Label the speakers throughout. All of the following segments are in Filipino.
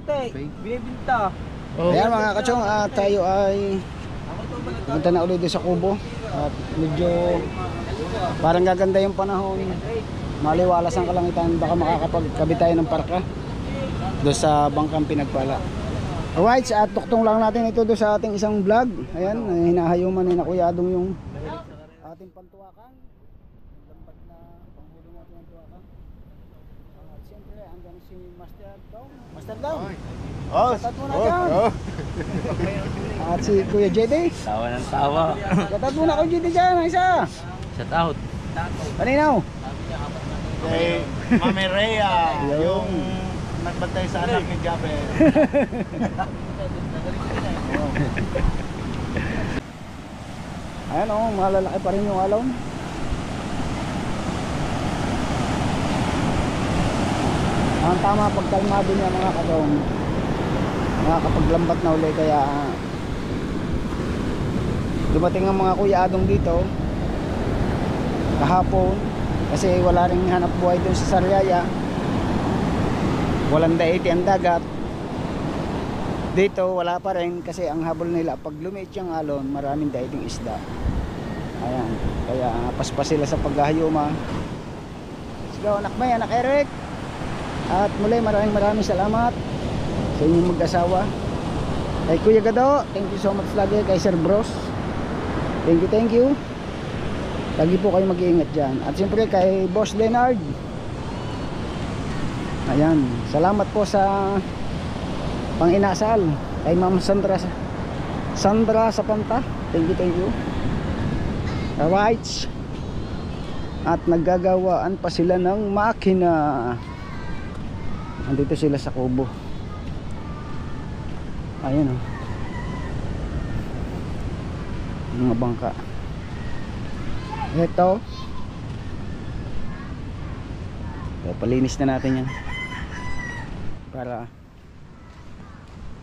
Speaker 1: puti. Binibinta.
Speaker 2: Ayan mga kachong, tayo ay punta na ulit sa Kubo. At medyo parang gaganda yung panahon. Maliwalas ang kalangitan. Baka makakapagkabit tayo ng parka doon sa bangkang Pinagpala. Alright, at tuktong lang natin ito doon sa ating isang vlog. Ayan, hinahayuman ni na Kuya Adong yung ating pantuwakan. Lambat na panghulong natin ang tuwakan. At siyempre, andyan si Master Daw. Master Daw! Shout out muna dyan! At si Kuya JD.
Speaker 1: Tawa ng tawa.
Speaker 2: Shout out muna Kuya JD dyan, isa!
Speaker 1: Shout out.
Speaker 2: Kaninaw?
Speaker 3: Kay Mami Rhea, yung nagbantay sa anak ni Jabel.
Speaker 2: Ayan o, malalaki pa rin yung alon. Ang tama pagkalmado niya mga katong, nakakapaglambat na uli, kaya dumating ang mga Kuya Adong dito kahapon kasi wala ring hanap buhay doon sa Sariaya, walang daiti ang dagat dito, wala pa rin kasi ang habol nila pag lumiit yung alon maraming daiting isda. Ayan, kaya paspas sila sa paghahayuma. Let's go anak May, anak Eric. At muli maraming salamat sa inyong mag-asawa, kay Kuya Gado, thank you so much lagi, kay Sir Bros, thank you lagi po kayo mag-iingat dyan, at siyempre kay Boss Leonard. Ayan, salamat po sa pang-inasal, kay Ma'am Sandra sa Panta, thank you. Alright, at naggagawaan pa sila ng makina. Andito sila sa Kubo. Ayun o, mga bangka. Ito, palinis na natin yan para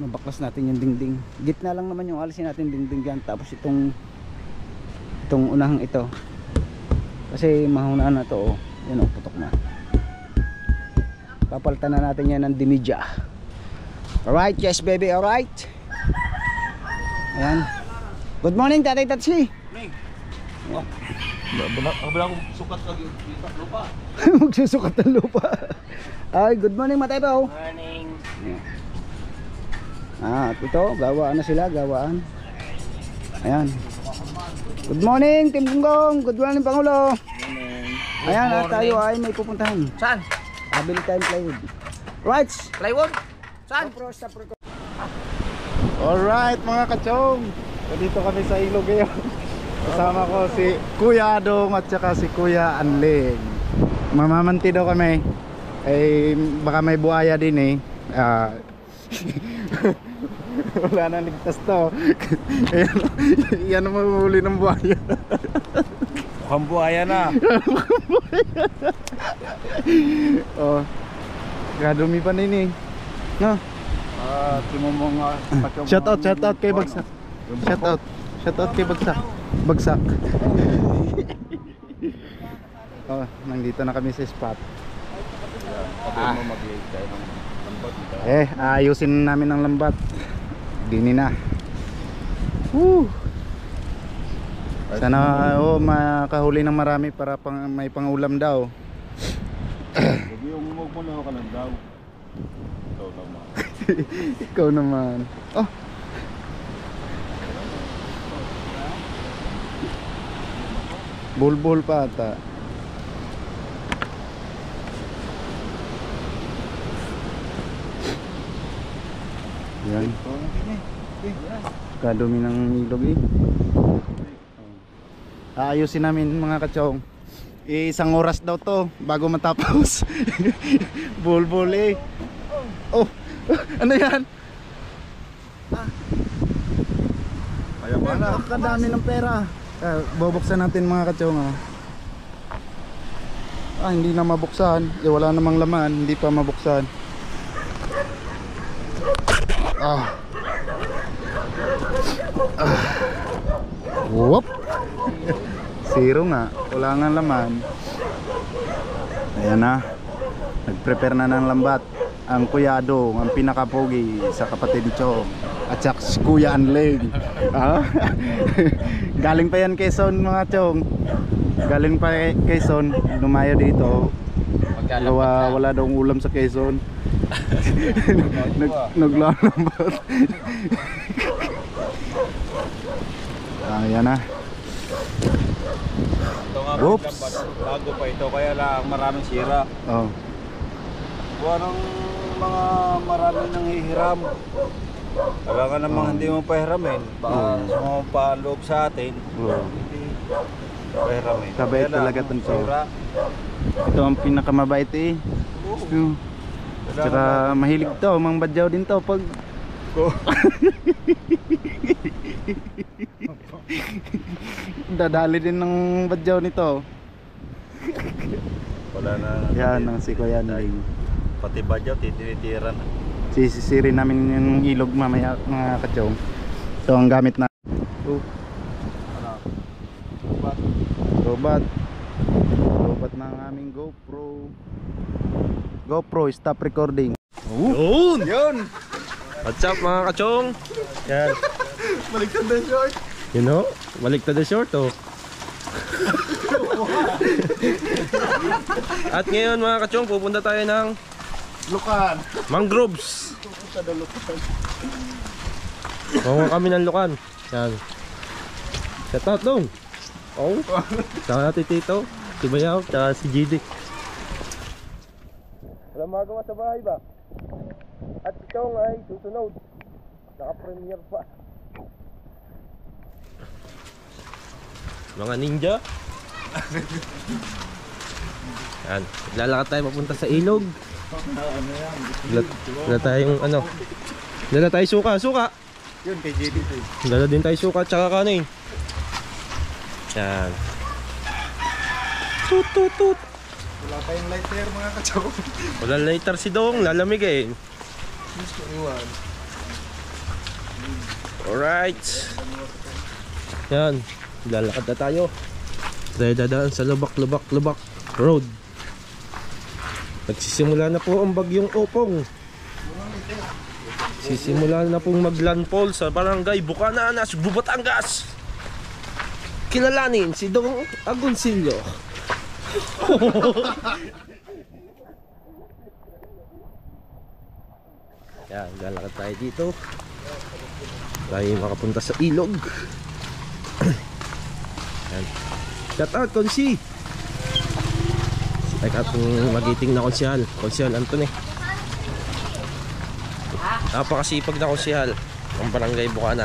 Speaker 2: mabaklas natin yung dingding. Gitna lang naman yung alisin natin dingding yan. Tapos itong unahang ito, kasi mahunaan na to, yan o, putok na. Papalitan na natin yan ng dimidya. Alright, yes baby, alright. Ayan. Good morning Tatay Tatsi.
Speaker 3: Abala akong sukat kag lupa.
Speaker 2: Magsusukat ng lupa. Ay, good morning Mataybaw.
Speaker 1: Morning.
Speaker 2: At ito, gawaan na sila, gawaan. Ayan. Good morning Team Bunggong. Good morning Pangulo. Ayan, at tayo ay may pupuntahan.
Speaker 1: Saan?
Speaker 2: Abili tayong plywood. Right.
Speaker 1: Plywood? Saan?
Speaker 3: Alright mga kachong, dito kami sa ilog ngayon. Kasama ko si Kuya Adong at saka si Kuya Anling. Mamamanti daw kami. Eh baka may buhaya din eh. Wala nang ligtas to. Yan ang mahuli ng buhaya.
Speaker 1: Mukhang buhaya na.
Speaker 3: Oh, gadumi pa din eh. No? Shout out kay Bagsak. Shout out kay Bagsak. Bagsak. Oh, nandito na kami sa spot. Ayusin namin ang lambat. Dini na. Woo! Sana makahuli ng marami para may pangulam daw.
Speaker 4: Yung huwag mo lang ka lang daw. Ikaw naman.
Speaker 3: Ikaw naman. Oh. Bulbul pa ata. Yan. Kadumi ng ilog eh. Aayusin namin mga kachong. Isang oras daw to bago matapos. Bulbul eh. Oh, ano yan?
Speaker 4: Kaya ba na?
Speaker 3: Kadami ng pera. Bubuksan natin mga kachong. Hindi na mabuksan. Wala namang laman. Hindi pa mabuksan. Whoop. Zero nga. Wala nga laman. Ayan na. Nag-prepare na ng lambat. ang Kuya Adong, ang pinakapogi sa kapatid ni Chong. At saka si Kuya Anling. Ah? Galing pa yan Quezon mga Chong. Galing pa Quezon, lumayo dito. Wala daw ulam sa Quezon. Naglalambat. Ayan na.
Speaker 4: Ito nga
Speaker 3: Oops.
Speaker 4: bago pa ito kaya lang maraming sira.
Speaker 3: Oh.
Speaker 4: Parang mga maraming nanghihiram. Wala ka namang hindi mo pahiramin. Baka sumama loob sa atin.
Speaker 3: Oh.
Speaker 4: Hindi pahiramin.
Speaker 3: Kabait
Speaker 4: Kaya lang,
Speaker 3: talaga tong tao.
Speaker 4: sira.
Speaker 3: Ito ang pinakamabait eh. Oh. Tsaka mahilig to, mang badyaw din to pag dadali din ng badyaw nito.
Speaker 4: Wala na.
Speaker 3: Yan ang si Kuya Anling.
Speaker 4: Pati badyaw, titinitira na.
Speaker 3: Sisisirin namin yung ilog mamaya mga kachong. Ito ang gamit na. Oh. Lobat ng aming GoPro. GoPro, stop recording.
Speaker 5: Yun! What's up mga kachong? Yan.
Speaker 3: Baliktad na short.
Speaker 5: You know, baliktad na short oh. At ngayon mga kachong, pupunta tayo ng
Speaker 3: Lukan.
Speaker 5: mangroves. Kuha kami ng lukan. Yan. Shout out dong. Oh. Tsaka natin Tito, si Bayaw, tsaka si GD. Walang magawa sa bahay ba? At ikaw nga ay susunod. Naka-premiere pa. Mga ninja. Yan. Lalakad tayo papunta sa ilog. Dala tayong ano. Dala tayo suka. Suka.
Speaker 3: Yun kay JD.
Speaker 5: Dala din tayo suka tsaka kanin. Yan. Tut tut tut.
Speaker 3: Wala tayong lighter mga kachong.
Speaker 5: Wala lighter si Dong. Lalamig eh. Alright. Yan. Lalakad na tayo. Tayo dadaan sa lubak road. Nagsisimula na po ang bagyong Opong. Sisimula na pong maglandfall sa barangay Bucananas, Batangas. Kilalanin si Dong Agoncillo. Yan, lalakad tayo dito. Tayo makapunta sa ilog. Yan. Shout out Konsi. Ay katong magiting na konsyal. Konsyal Anthony. Napakasipag na konsyal ang barangay Bucana.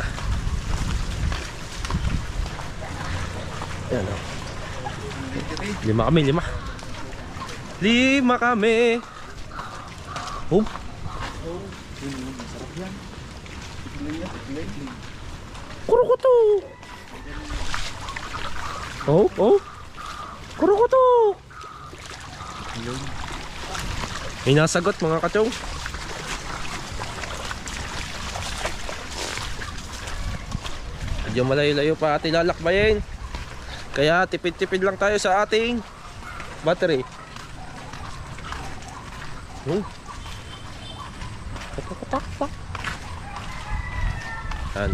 Speaker 5: Yan o. Lima kami. Oh. Kurukuto. Oh. Kurukuto. May nasagot mga kachong. Medyo malayo-layo pa ating lalakbayin. Kaya tipid-tipid lang tayo sa ating battery. Yan.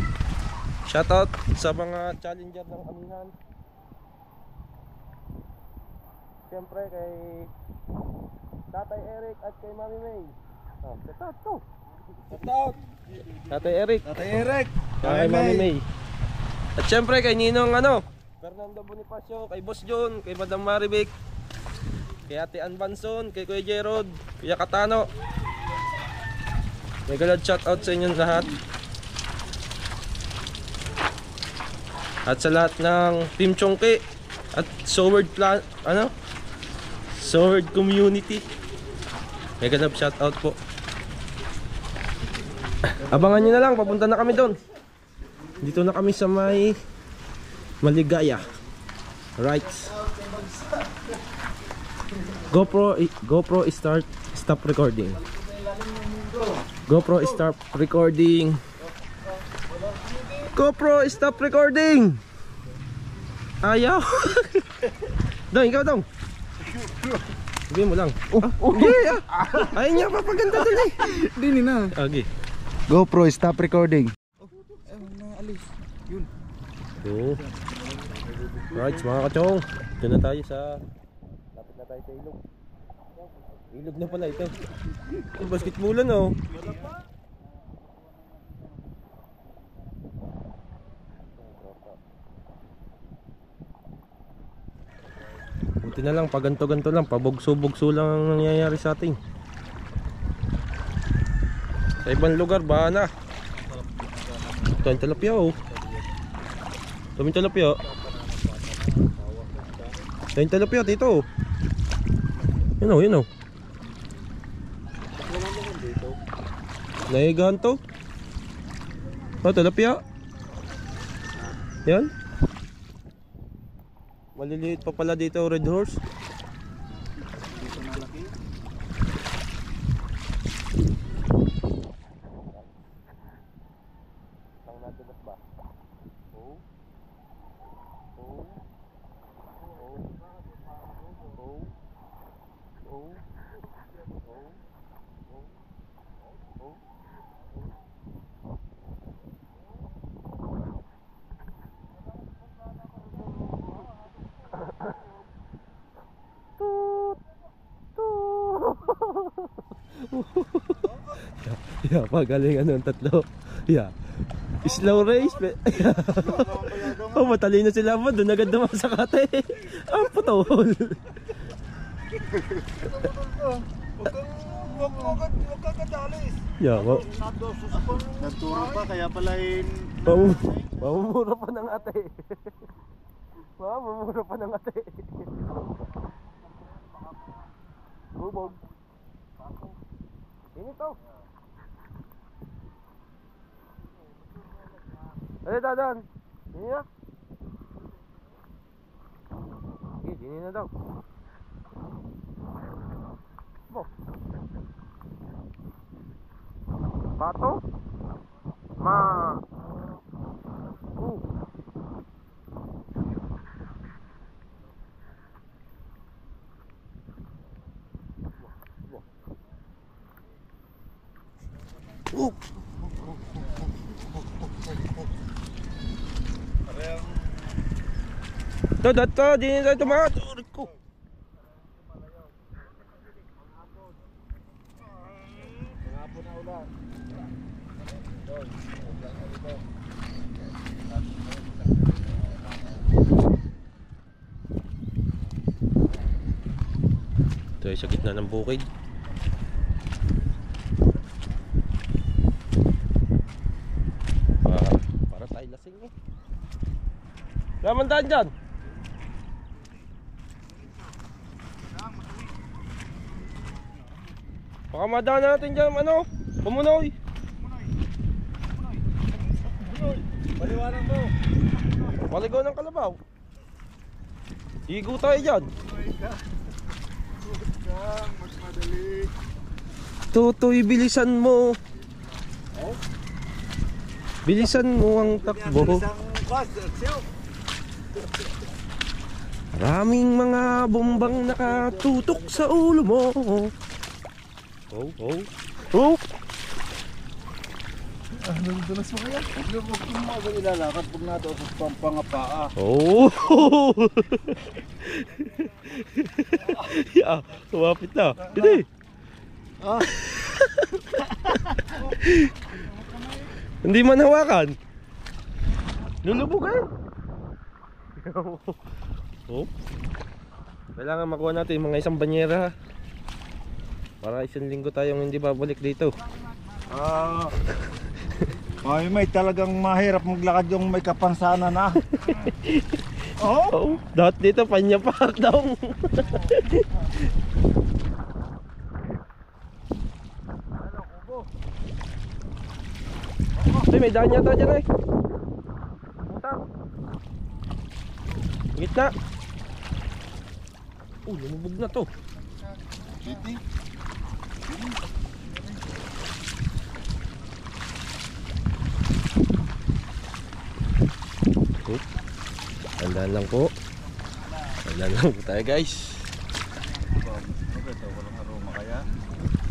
Speaker 5: Shoutout sa mga challenger ng Amihan. Siyempre kay Tatay Eric at kay Mami May. Shoutout to. Shoutout Tatay Eric. Kay Mami May. At siyempre kay Ninong Fernando Bonifacio, kay Boss John, kay Madam Marivic, kay Ate Ann Banson, kay Kuya Jerod, Kuya Katano. May galad shoutout sa inyong lahat. At sa lahat ng Team Chongke at Sword Community. May galad shoutout po. Abangan nyo na lang, papunta na kami doon. Dito na kami sa may Maligaya. Right. GoPro stop recording. GoPro stop recording. GoPro stop recording. Ayaw. Dong, ikaw dong. Sabihin mo lang. Hindi Ayun niya, papaganda dali.
Speaker 3: Dini na.
Speaker 5: Okay.
Speaker 3: GoPro, stop recording.
Speaker 5: Right, mga kachong. Ito na tayo sa... Lapit na tayo sa ilog. Ilog na pala ito. Yung basketballan oh. Buti na lang, pag ganto-ganto lang, pabugso-bugso lang ang nangyayari sa atin. Sa ibang lugar, baha na. Ito yung tilapia oh. Ito yung tilapia. Ito yung tilapia, tito. Yun oh, yun oh. Naigahan to. Oh, tilapia. Yan. Maliliit pa pala dito, red horse. Yeah, pagaling ang tatlo. Yeah. Slow race. Oh, matalino sila mo. Doon agad naman sa kate. Ang putol.
Speaker 4: Huwag kang kadalis.
Speaker 5: Yeah,
Speaker 3: Nagturo pa, kaya pala
Speaker 5: mamumura pa ng ate. Mamumura pa ng ate. Bubog. Inito. Eh, dadan. Dini na. Okay, dini na daw. Bo. Pato. Ma. Dato, dini tayo tumato. Ko. Ito ay sa gitna ng bukid. Para tayo lasing eh. Ramandaan dyan. Baka madaan natin dyan ano, pumunoy.
Speaker 4: Paliwanag mo.
Speaker 5: Maligaw ng kalabaw. Igo tayo dyan.
Speaker 3: mas madali.
Speaker 5: Tutoy, bilisan mo. Bilisan mo ang takbo. Maraming mga bombang nakatutok sa ulo mo. Oh, oh, oh.
Speaker 3: Nagdunas mo kaya?
Speaker 4: Huwag mo ako ilalakad pag nato sa pampangapaa.
Speaker 5: Oh. Yeah, kumapit na. Hindi. Hindi man hawakan. Lulubog eh. Oh. Kailangan makuha natin mga isang banyera. Para isang linggo tayong hindi babalik dito.
Speaker 4: May talagang mahirap maglakad yung may kapansanan na.
Speaker 5: Oh, dapat dito panyapak daw. Ay, may daan yata dyan eh. Utang. Gitna. Lumubog na to. Tandaan lang po. Tandaan lang po tayo guys.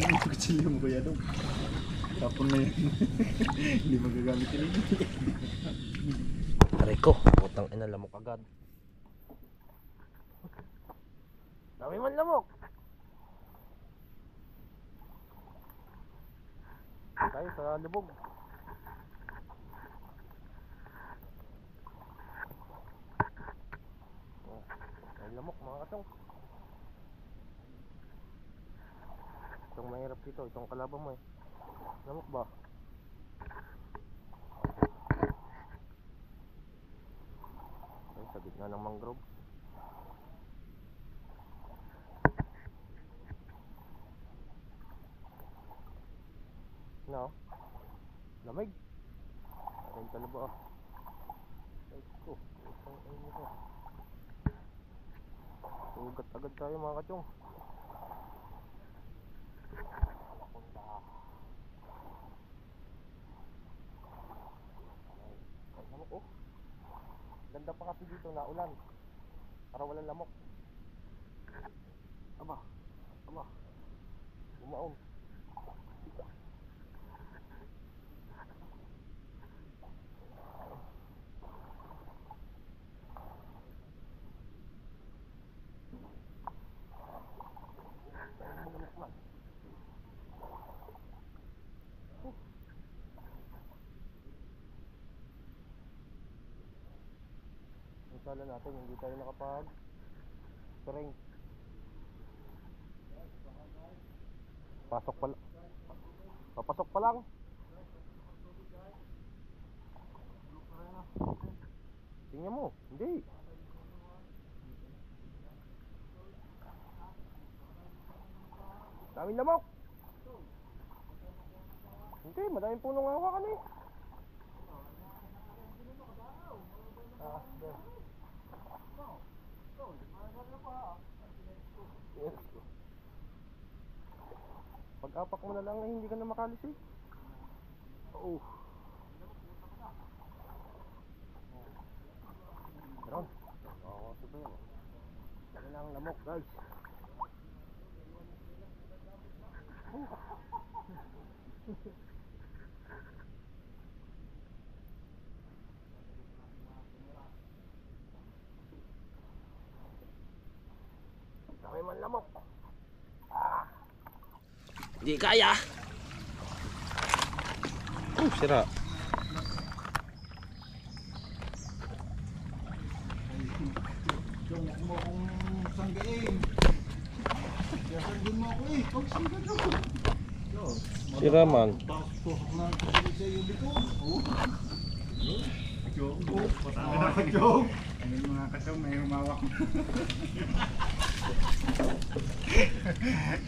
Speaker 3: Yung kutsilyo mo kuya dong. Tapon na yan. Hindi magagamit yun.
Speaker 5: Aray ko, putang ina, lamok agad. Dami man lamok. Tayo sa lubog. Oh, may lamok mga katong. Itong mahirap dito, itong kalaban mo eh. Lamok ba? Ay, sa gitna ng mangrove. No? Lamig. Ayun talaba ah. Ay ko, itong ayun ko. Sugat agad tayo mga kachong. Ay, lamok oh. Ganda pa kasi dito na ulan. Para walang lamok. Aba. Aba. Bumaon. Sala natin, hindi tayo nakapag terrain. Pasok pa lang. Papasok pa lang. Tingnan mo, hindi. Daming lamok. Hindi, madaming punong hawakan eh. Pag-apak mo na lang hindi ka na makalis eh. Oo. Meron. Oo, ito yun. Dali lang lamok guys. Dami man lamok. Di kaya. Sira.
Speaker 3: Huwag mo akong sanggain. Sanggain mo ako eh. Pag sanggain ako.
Speaker 5: Sira man.
Speaker 3: Pasok na sa iyo dito. Kachong. Patama na kachong. Ano yung mga kachong may humawak.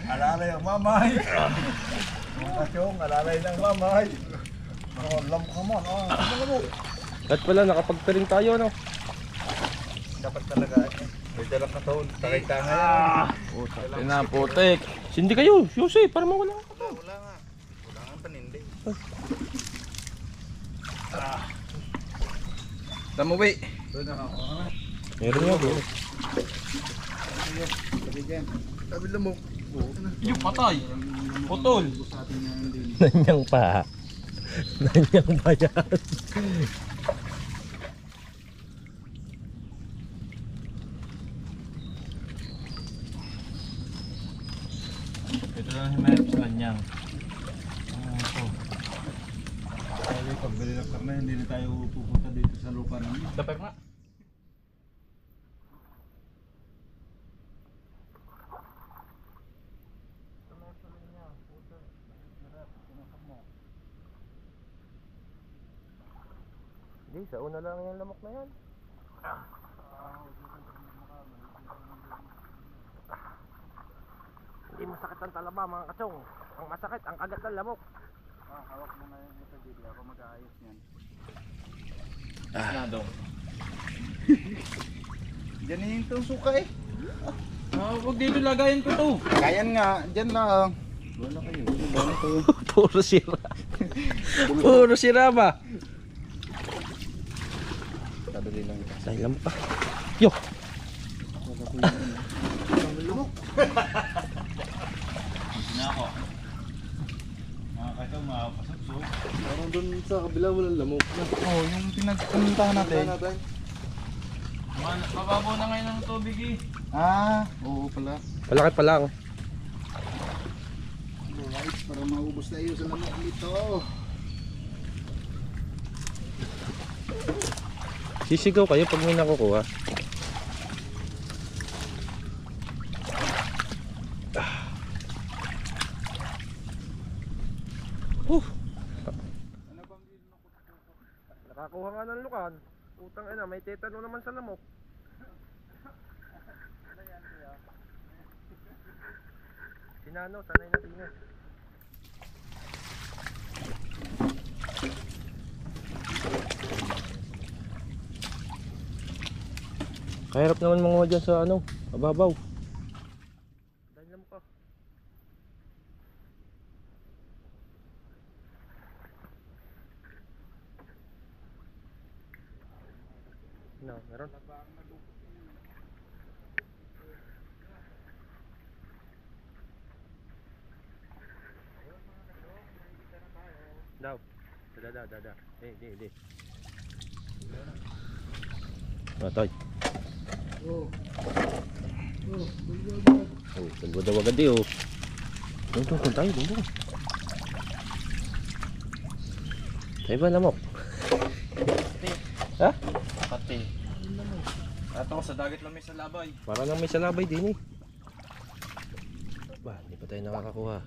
Speaker 4: Alalay ang mamay. Mga kachong, alalay ng mamay. Lam ka man.
Speaker 5: At pala nakapagtaring tayo no.
Speaker 4: Dapat talaga eh. May dalang kataon. Takita nga yan.
Speaker 1: Ito na, putik.
Speaker 5: Sindi kayo, Yose, para mawala ka.
Speaker 4: Wala nga. Wala nga panindi.
Speaker 1: Tamo ba?
Speaker 5: Meron nga bro.
Speaker 3: Sabi lang mo.
Speaker 1: Yung patay. Putol.
Speaker 5: Nanyang pa. Nanyang pa yan.
Speaker 1: Ito lang yung mahirap sa kanyang.
Speaker 3: Kaya pagbili ng karne, hindi na tayo pupunta dito sa lupa namin.
Speaker 1: Dapat nga.
Speaker 5: Hindi, sa una lang yung lamok na yan. Hindi masakit ang talaba mga kachong. Ang masakit, ang kagat ng lamok.
Speaker 3: Hawak mo na yung ito, Didi. Ako mag-aayos yan.
Speaker 1: Nadong.
Speaker 3: Diyan yung itong suka eh.
Speaker 1: Huwag dito lagayin ko to.
Speaker 3: Kayan nga, dyan lang. Wala kayo. Wala kayo.
Speaker 5: Puro sira. Puro sira ba?
Speaker 3: Kadali lang ito.
Speaker 5: Dahil lamok pa. Yo!
Speaker 1: Na ako.
Speaker 5: Parang doon sa kabila walang lamok na.
Speaker 3: Oo, yung pinagpuntahan natin.
Speaker 1: Mababaw na ngayon ang tubig eh.
Speaker 3: Ah, oo pala.
Speaker 5: Malaki pa lang.
Speaker 3: Alright, para maubos na iyo sa lamok dito.
Speaker 5: Sisigaw kayo pag may nakukuha. Nakakuha nga ng lukan. Utang ina, may tetano naman sa lamok. Sinano, sanay na tingin. Kahirap naman mga dyan sa ano, mababaw. Dahil lamok ka. No, meron. Daw. Dada. Di. Matay. Oh, dalawa daw agad eh oh. Doon tayo, doon. Tayo ba lamok? Ha?
Speaker 1: Pati. Ato ko sa dagat lang may salabay.
Speaker 5: Para lang may salabay din eh. Ba, hindi pa tayo nakakakuha.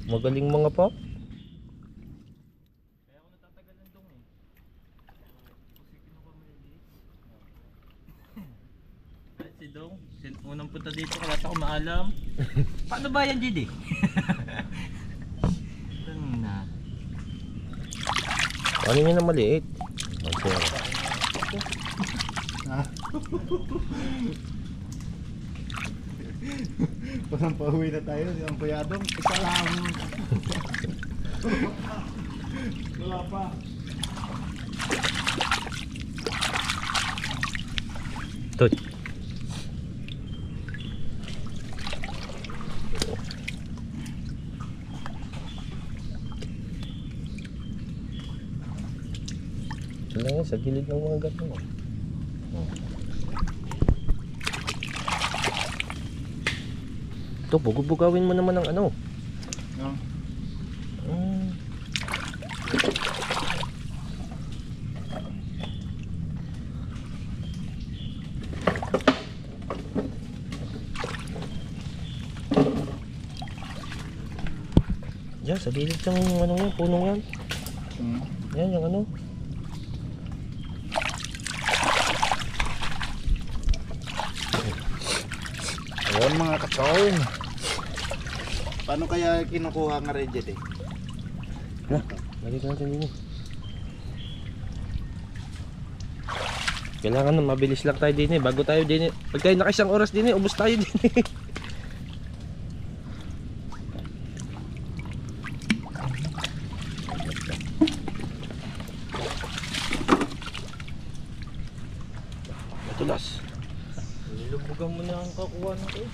Speaker 5: Magaling mga pop.
Speaker 1: Kaya ako natatagal ng dong eh. Kasi kinuha mo yung liit. Si Dong, unang punta dito kaya ako maalam. Paano ba yan, JD? Na.
Speaker 5: Ano yun na maliit?
Speaker 3: Parang pauwi na tayo, yung kuyadong. Isa lang. Wala pa.
Speaker 5: Toy. Ito lang yan, sa gilid ng mga gato. Ito, bugawin mo naman ang ano.
Speaker 3: No?
Speaker 5: Diyan, sa gilid yung ano yan, punong yan. Yan, yung ano.
Speaker 3: Ayan mga kachong. Paano kaya kinukuha nga rin dyan eh?
Speaker 5: Ha? Lagi ka natin din. Kailangan na mabilis lang tayo din eh. Bago tayo din eh. Pag tayo nakaisang oras din eh, ubos tayo din eh. Matulas.
Speaker 1: Nilubugan mo na ang kakuha na ko.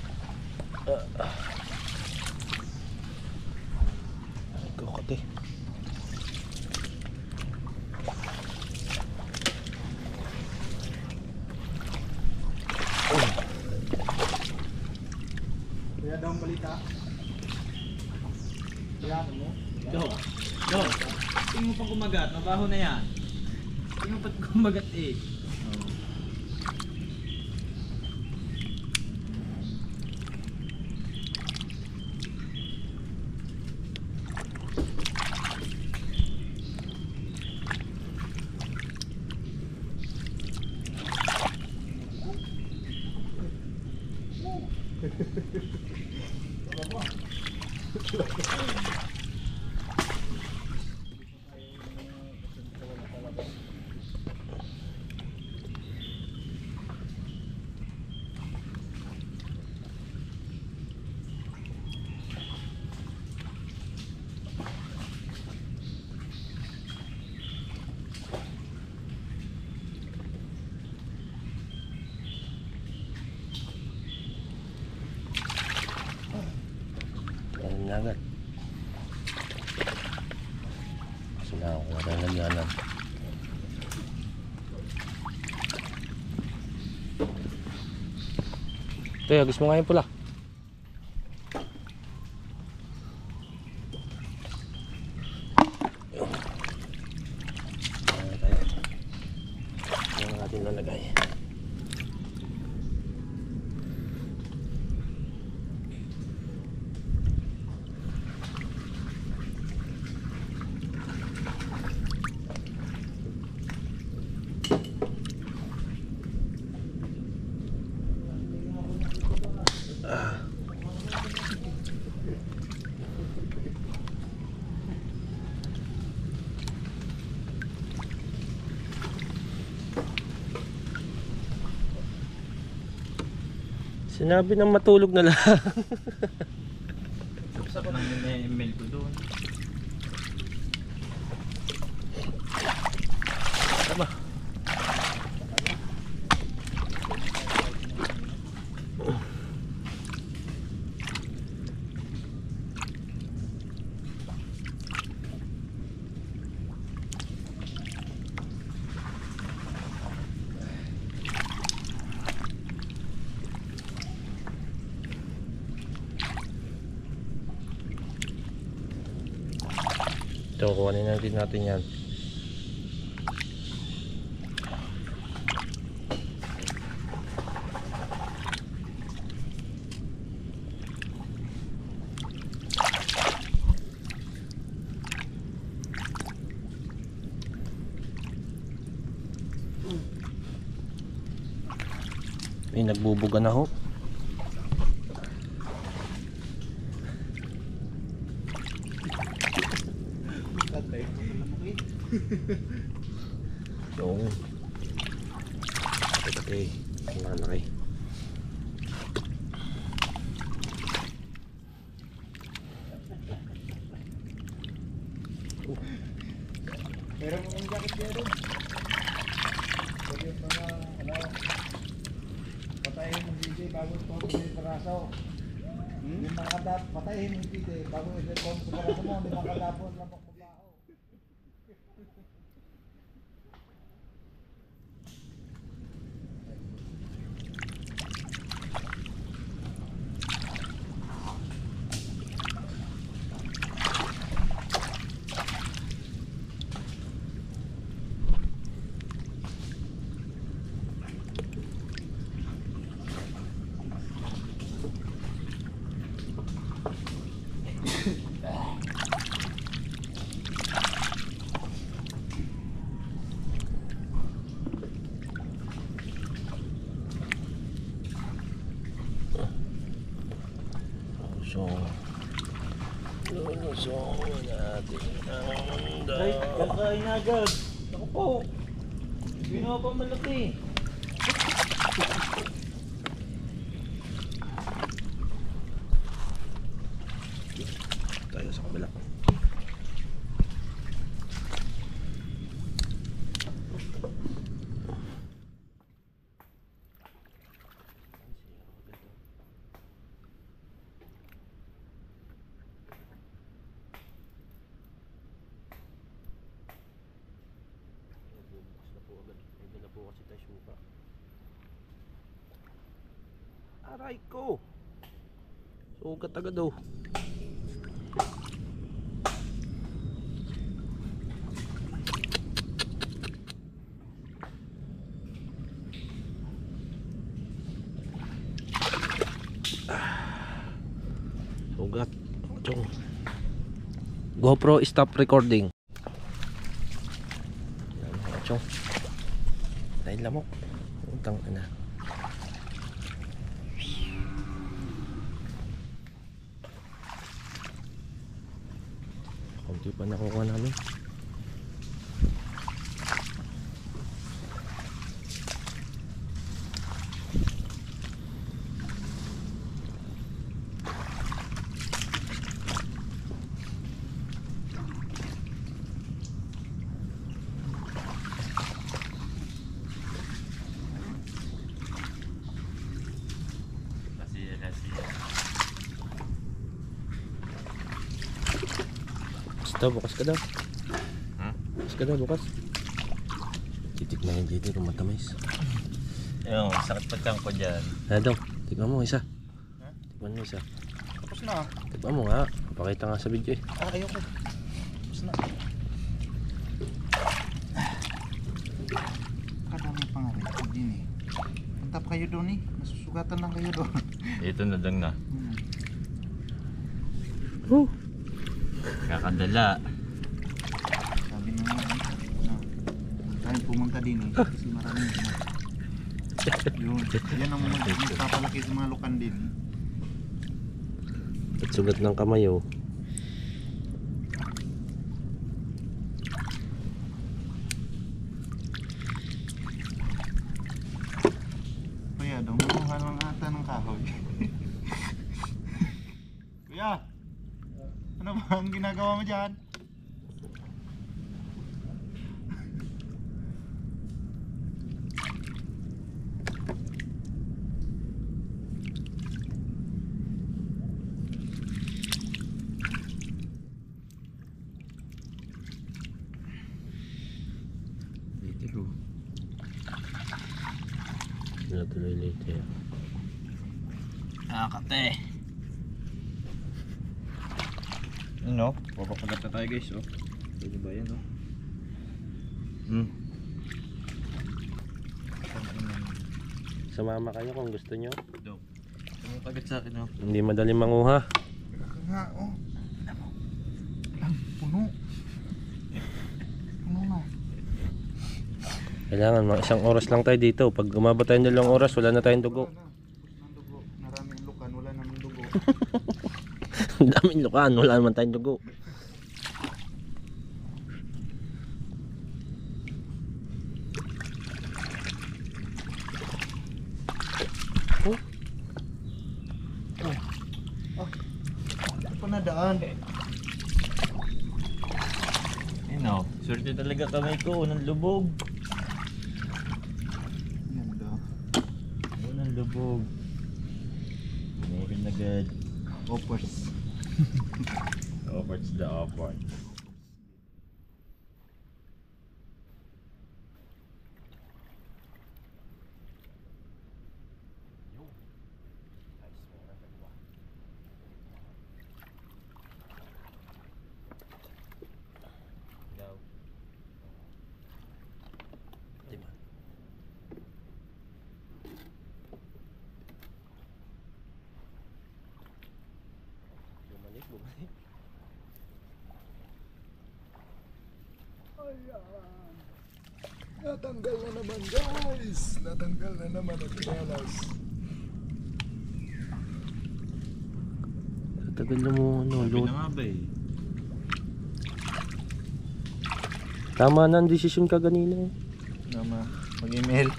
Speaker 5: Ikaw kate.
Speaker 3: Kaya daw ang balita. Kaya mo?
Speaker 1: Dong. Tingin mo pang kumagat, mabaho na yan. Tingin mo pang kumagat eh.
Speaker 5: na agad. Kasi na ako nalalagyanan. Ito, agis mo nga yung pula. Ito natin lalagay. Sinabi nang matulog na lang.
Speaker 1: Usap ng email ko doon.
Speaker 5: Tama. Ito, kuhanin natin yan. May nagbubuga na ho. Yung okay, malaki.
Speaker 3: Pero yung jacket niya rin. Pwede yung mga, patayin yung DJ bago ito sa parasaw. Hindi makadap, patayin yung DJ bago ito sa parasaw mo, hindi makadapon lang magbao.
Speaker 5: So natin ang
Speaker 1: Ay, kakain na agad. Ako po. Ginawa pa malaki.
Speaker 5: tayo sa kabila. Aray ko. Sugat agad daw. Sugat. Chong. GoPro stop recording. Chong. Dahil lamok. Utang na. Kunti pa nakuha namin. Ito, bukas ka daw. Bukas ka daw, bukas. Titikman yung dito kung matamis.
Speaker 1: Ayun, sakit pa tiyang ko dyan.
Speaker 5: Ano daw, tikman mo isa. Tikman mo isa.
Speaker 3: Tapos na.
Speaker 5: Tikman mo nga. Pakita nga sa video eh.
Speaker 3: Ayoko. Tapos na. Kadami pa nga rin. Din eh. Punta pa kayo doon eh. Nasusugatan lang kayo doon.
Speaker 1: Ito na lang na.
Speaker 5: Woo!
Speaker 1: Kakadala.
Speaker 3: Sabi na nga na tayong pumunta din eh. Kasi maraming yun. Yan ang magpapalaki sa mga lukan din.
Speaker 5: At sugat ng kamay oh.
Speaker 3: Kuya, daw makuha lang ata ng kahoy. Kuya! Ano ba ang ginagawa mo dyan?
Speaker 1: Dito.
Speaker 5: Natuloy later.
Speaker 1: Kate. Ano? Papapagat na tayo guys, oh. Pwede ba yan, oh?
Speaker 5: Sumama kayo kung gusto nyo.
Speaker 1: Do. Ano pagat sa akin, oh?
Speaker 5: Hindi madali manguha.
Speaker 3: Nga, oh. Puno. Puno na.
Speaker 5: Kailangan mga isang oras lang tayo dito. Pag umabot tayo ng 2 oras, wala na tayong dugo.
Speaker 3: Wala na. Ang dugo. Maraming lukan, wala namang dugo.
Speaker 5: Ang daming lukaan, wala naman tayong dugo.
Speaker 3: Ano pa nadaan?
Speaker 1: Ayun, oh. Swerte talaga kamay ko. Unang lubog.
Speaker 3: Ganda.
Speaker 1: Unang lubog. Bunuhin agad.
Speaker 3: Offers.
Speaker 1: Offers the offers.
Speaker 3: Natanggal na naman guys. Natanggal na naman ang kinalas.
Speaker 5: Tagal na mo ano,
Speaker 1: Sabi
Speaker 5: load.
Speaker 1: na nga ba, eh.
Speaker 5: Tama na ang desisyon ka ganina eh.
Speaker 3: Nama, mag-email.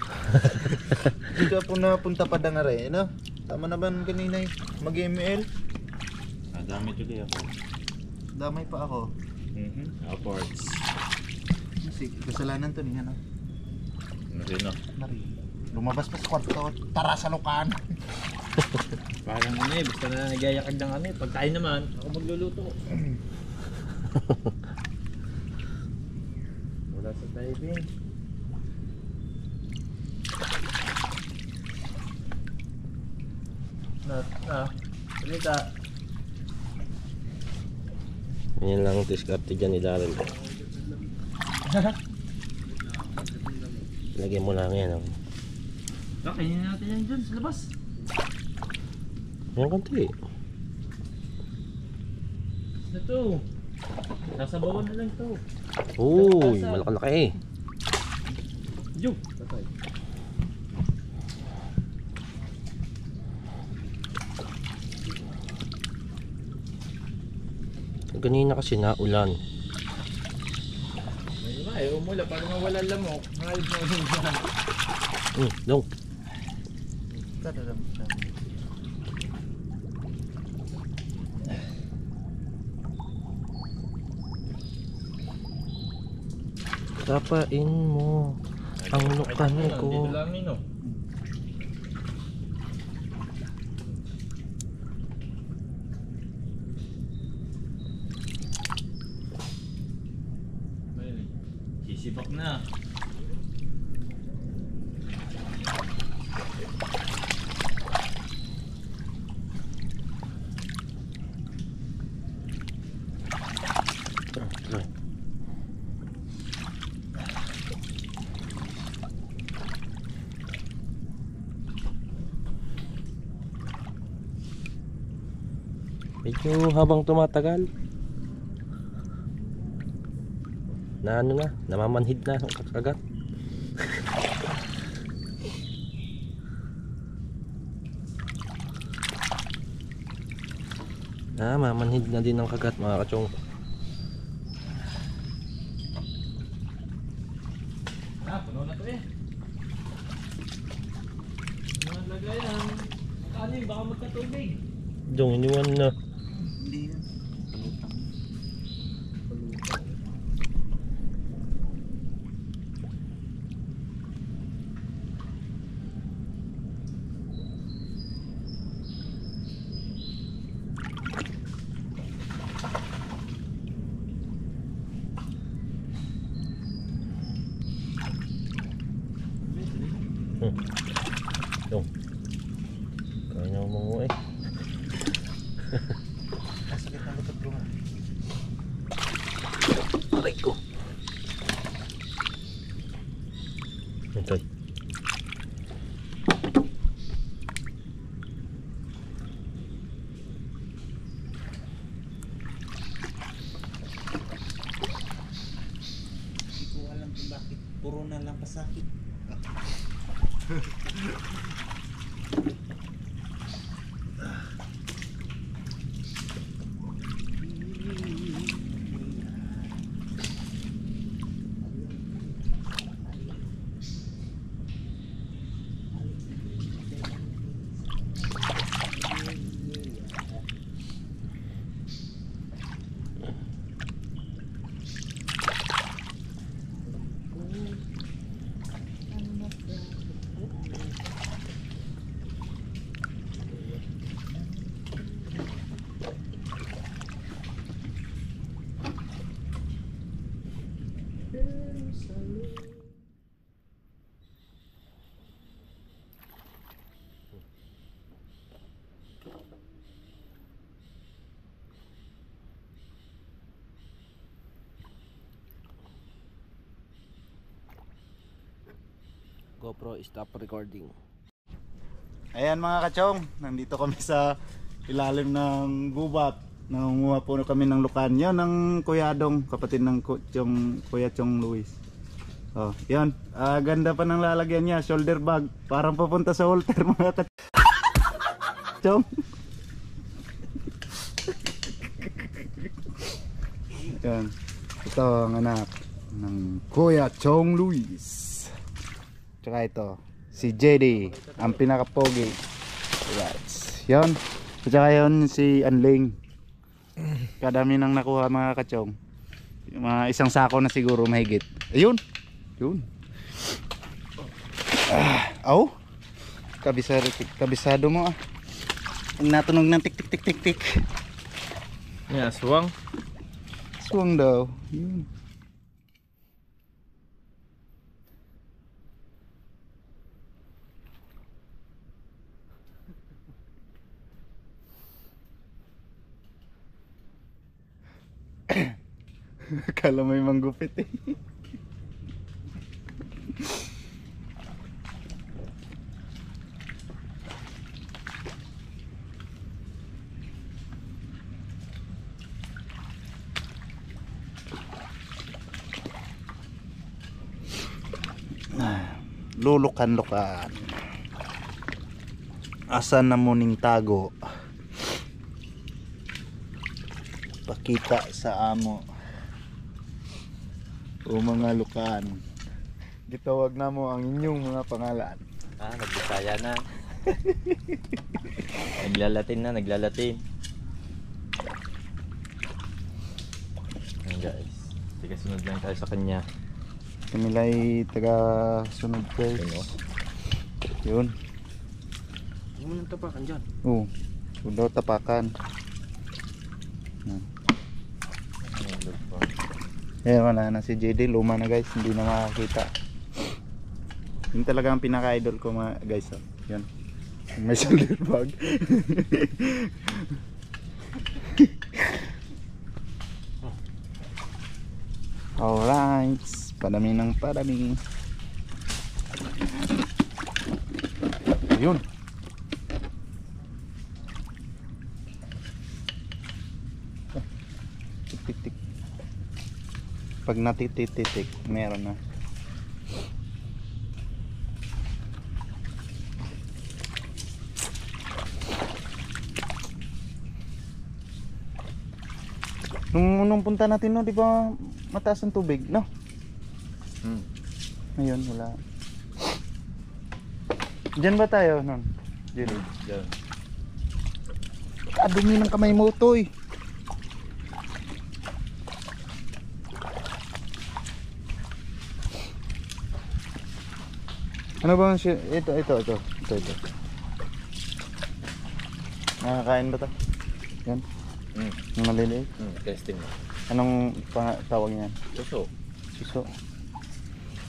Speaker 3: Dito po na punta pa na rin, ano? Tama na ba kanina eh? Mag-email?
Speaker 1: Dami tuloy ako.
Speaker 3: Damay pa ako.
Speaker 1: Upwards.
Speaker 3: Kasi kasalanan to niya, no?
Speaker 1: Ano rin, oh.
Speaker 3: Nari. Lumabas pa sa kwarto, tara sa lukan.
Speaker 1: Parang ano eh, basta na nagyayakag ng ano eh. Pagkain naman, ako magluluto. Wala sa diving. Salita.
Speaker 5: Yan lang ang diskarte dyan ni Darren. Lagyan mo lang yan. Oh.
Speaker 1: Kainin natin yan dyan sa labas.
Speaker 5: Yan konti.
Speaker 1: Ito. Sasabawan na lang ito.
Speaker 5: Uy, malaki-laki eh.
Speaker 1: Yo! Patay.
Speaker 5: Ganina kasi naulan.
Speaker 1: May iba eh, umula para mawala lamok. Mahal mo yung dyan.
Speaker 5: Dong.
Speaker 3: Tadaram.
Speaker 5: Tapain mo ang lukan ko.
Speaker 1: Dito lang nino. Sibak na.
Speaker 5: Medyo habang tumatagal na ano na, namamanhid na ang kakagat. Mamanhid na din ang kagat mga kachong.
Speaker 1: Puno na to eh. Mga lagayan. Ano yun, baka magkatubig.
Speaker 5: Dong, iniwan na.
Speaker 4: Hindi yan.
Speaker 5: Dong. Kaya na umungo eh.
Speaker 4: Sakit ng likod ko nga.
Speaker 5: Aray ko. Ito.
Speaker 4: Hindi ko alam kung bakit puro na lang pasakit.
Speaker 5: GoPro, stop recording.
Speaker 3: Ayan mga kachong, nandito kami sa ilalim ng gubat. Nangunguha po kami ng lukan. Yan ang Kuya Adong, kapatid ng Kuya Chong Luis. Oh, yan. Ganda pa ng lalagyan niya, shoulder bag. Parang papunta sa halter mga kachong. Yan. Ito ang anak ng Kuya Chong Luis. Tsaka ito, si JD, ang pinaka-pogi. Yes. Yun. At saka yun si Anling. Kadami nang nakuha mga kachong. Mga isang sako na siguro mahigit. Ayun. Yun. Oh. Kabisado mo ah. Ang natunog ng tik tik tik tik tik.
Speaker 5: Yeah, suwang.
Speaker 3: Swang daw. Yun. Kala may manggupit eh. Lulukan-lukan. Asan na muning tago? Pakita sa amo. O mga lukan. Gitawag na mo ang inyong mga pangalan.
Speaker 5: Nagbisaya na. Naglalatin. Ayan guys, sige sunod lang tayo sa kanya.
Speaker 3: Kami lay taga sunod guys. Yun.
Speaker 5: Yung munang tapakan dyan.
Speaker 3: Oo. Daw tapakan. Eh wala na si JD, luma na guys, hindi na makakita. Yun talaga ang pinaka-idol ko mga guys. Oh. Yan. May solid bag. Alright, padami ng padami. Yun. Tik-tik. Pag natititik, meron na. Nung punta natin, no, di ba mataas ang tubig, no? Ngayon, wala. Diyan ba tayo, nun? Diyan.
Speaker 5: Diyan.
Speaker 3: Kadumi ng kamay mo, Toy. Ano ba siya? Ito. Nakakain ba to? Yan. Yung maliliit.
Speaker 5: Testing mo.
Speaker 3: Anong tawag niyan?
Speaker 5: Suso.
Speaker 3: Suso.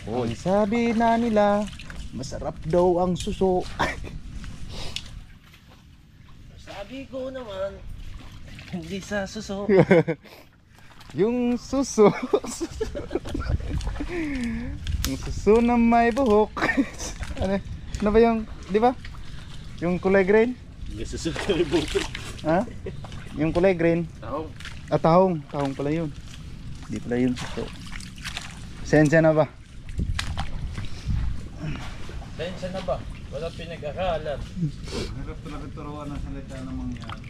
Speaker 3: Ang sabi na nila, masarap daw ang suso.
Speaker 5: Sabi ko naman, hindi sa suso.
Speaker 3: Yung suso. Yung suso na may buhok. Ano ba yung, di ba? Yung kulay green?
Speaker 5: Hindi suso ka rin buto.
Speaker 3: Ha? Yung kulay green?
Speaker 5: Tahong.
Speaker 3: Ah, tahong. Tahong pala yun. Hindi pala yun suso. Sensya na ba?
Speaker 5: Sensya na ba? Wala pinag-akalan.
Speaker 4: Hirap talaga turuan ng salita ng mangyari.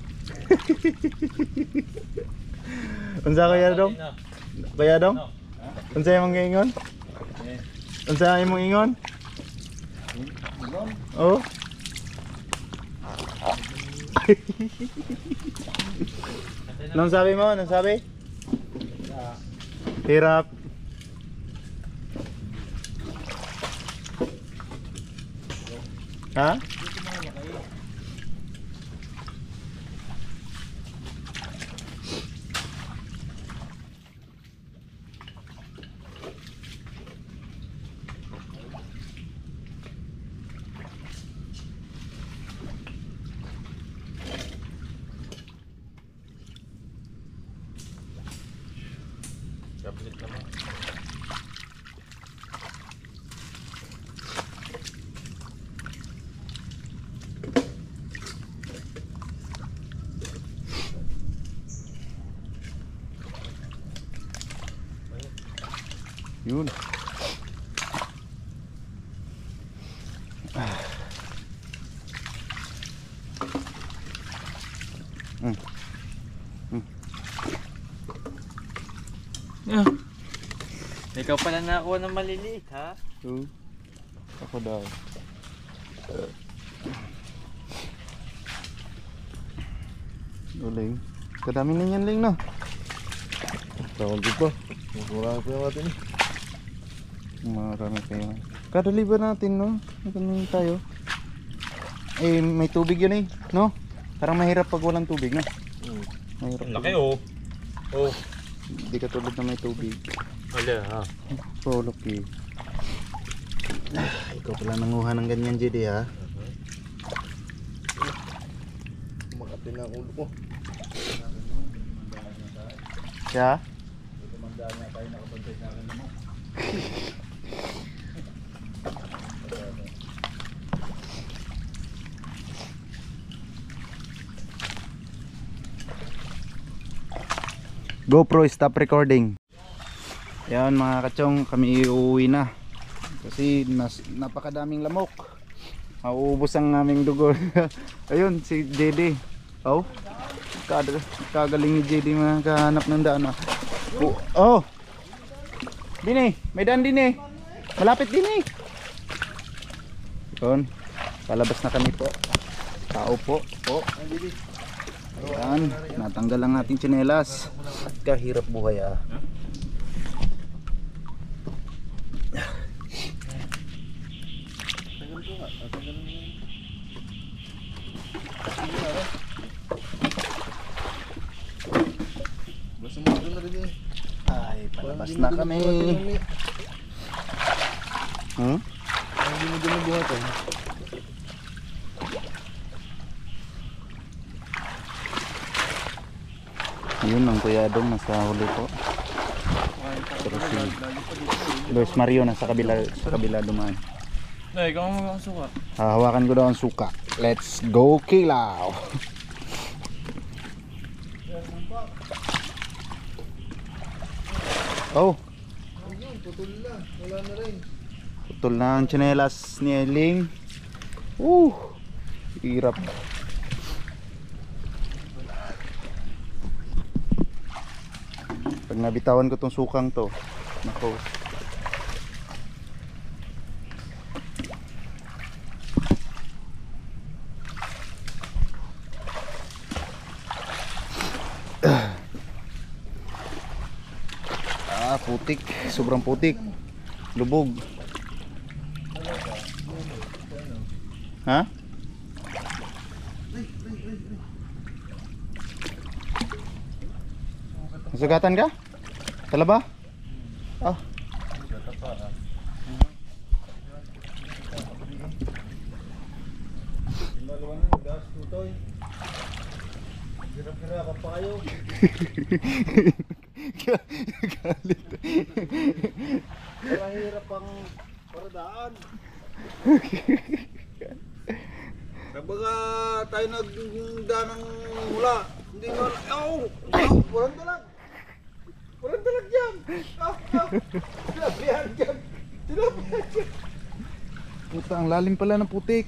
Speaker 3: Unsa kaya dong? Kaya dong? Unsa imong ingon? Unsa imong ingon? Oh. Anong sabi mo? Anong sabi? Hirap. Ha?
Speaker 5: Kapit naman.
Speaker 3: Yun.
Speaker 1: Ikaw pala nakakuha ng maliliit, ha?
Speaker 3: Ako daw. Uling. Kadami na yan, Ling, no?
Speaker 5: Tawag dito. Makurang ko yung atin.
Speaker 3: Marami kayo. Kadali ba natin, no? Nagano tayo? Eh, may tubig yun eh, no? Parang mahirap pag walang tubig, no? Mahirap.
Speaker 5: Laki oh. Oh.
Speaker 3: Hindi ka tulad na may tubig.
Speaker 5: Wala ha.
Speaker 3: Polok eh. Ikaw pala nanguha ng ganyan, JD, ha?
Speaker 5: Makapin na ang ulo ko.
Speaker 3: Siya? GoPro, stop recording. Yan mga kachong, kami uuwi na. Kasi napakadaming lamok. Mauubos ang aming dugo. Ayun, si JD. Oh, kagaling ni JD makahanap ng daan. Oh, din eh, may daan din eh. Malapit din eh. Yun, palabas na kami po. Tao po. Ayan, natanggal ang ating tsinelas. Kahirap buhay ah. Ay, Palabas na kami. Hmm?
Speaker 5: Hindi mo ginubuhatan.
Speaker 3: Yun ang Kuya Adong nasa huli po. Pero si Luis Mario nasa kabila dumaan.
Speaker 5: Nay, ikaw mo ang suka.
Speaker 3: Hahawakan ko daw ang suka. Let's go Kilaw. Oh.
Speaker 5: Putol na. Wala na rin.
Speaker 3: Putol na ang tsinelas ni Eling. Hirap. Pag nabitawan ko tong sukang to, nako. Putik, sobrang putik. Lubog. Ha? Nasugatan ka? Talaba? Ah.
Speaker 4: Hirap-hirap pa kayo.
Speaker 3: Galit.
Speaker 4: Parang hirap ang paradaan. Kumbaga tayo nagdaan ng mula. Hindi mo, walang dalag. Walang dalag yan. Tinabihan yan. Tinabihan yan.
Speaker 3: Puta, ang lalim pala ng putik.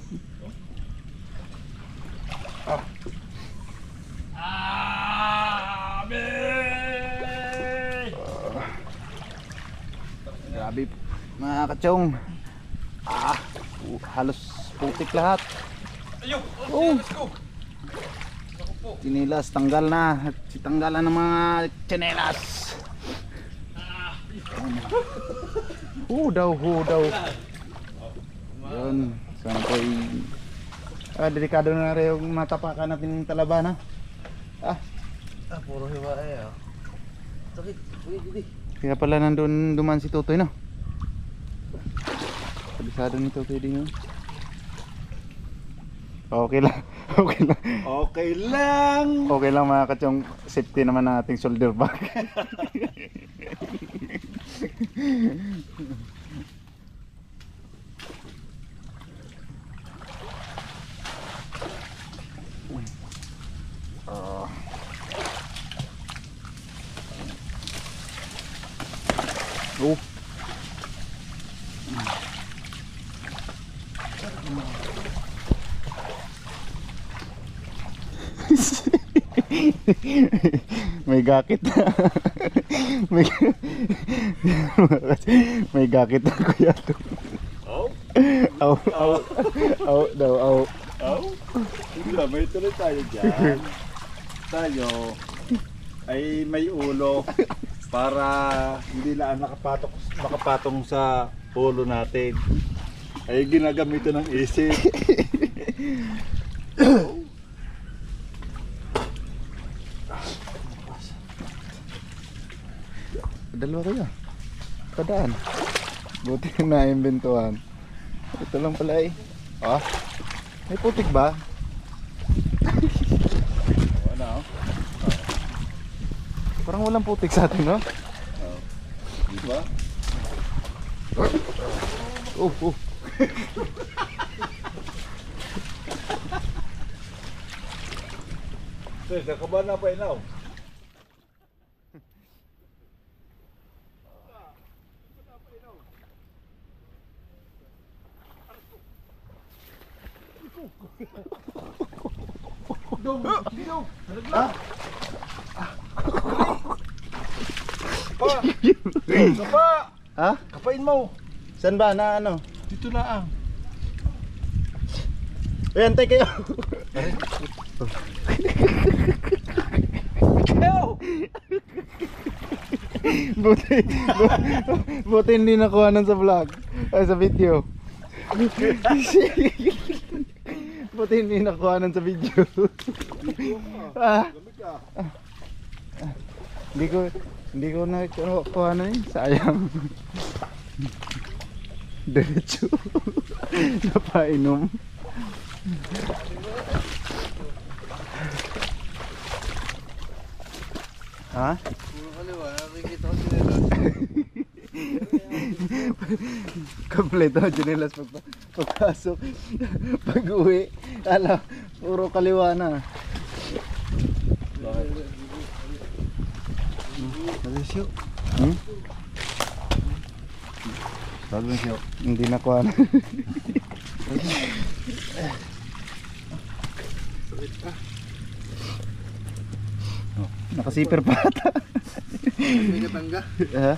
Speaker 3: Grabe mga kachong. Halos putik lahat. Let's go. Tinilas, tanggal na. Tanggalan ng mga tsinelas. Daw. Yun. Sana po delikado na rin yung matapakan natin yung talaba na.
Speaker 5: Puro hiwa eh. Sakit. Uy.
Speaker 3: Kaya pala nandun duman si Totoy, no? Kabisado ni Totoy din yun. Okay lang.
Speaker 4: Okay lang.
Speaker 3: Okay lang mga kachong, safety naman ng ating shoulder bag. May gakit na. May gakit na kuya to. Aw.
Speaker 4: May tuloy tayo dyan. Tayo ay may ulo para hindi lang nakapatong sa ulo natin. Ay ginagamitan ng isip.
Speaker 3: Dalawa kayo. Padaan. Buti na imbentuhan. Ito lang pala eh. May putik ba?
Speaker 4: Ano?
Speaker 3: Parang walang putik sa atin, no?
Speaker 4: Di ba? Kakabahan na pa inaw. Kapa!
Speaker 3: Ha?
Speaker 4: Kapain mo!
Speaker 3: Saan ba na ano?
Speaker 4: Dito na
Speaker 3: Antay kayo. buti hindi nakuha sa vlog. Ay, sa video. Buti hindi nakuha sa video. Hindi ko na kuha na yun. Sayang. Diretso. Napainom. Ha? Kompleto chinelas pagpasok. Pag uwi, ala, puro kaliwa na.
Speaker 4: Nalisyo. Sabi siya.
Speaker 3: Hindi na kuha na. Nakasiper pa ata.
Speaker 4: May katangga.
Speaker 3: Ha?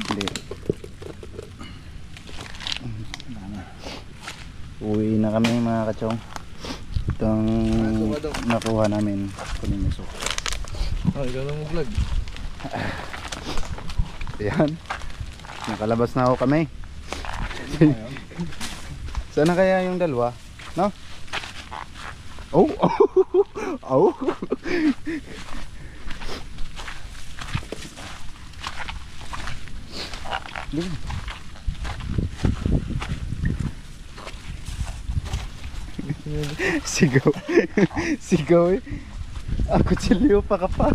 Speaker 3: Hindi. Uwi na kami mga kachong. Itong nakuha namin. Kulinisok.
Speaker 5: Oh, ikaw lang mag-vlog.
Speaker 3: Ayan. Nakalabas na ako kami. Sana kaya yung dalawa? No? Oh! Oh! Sigaw. Sigaw eh. Ako chiliw pa ka pa.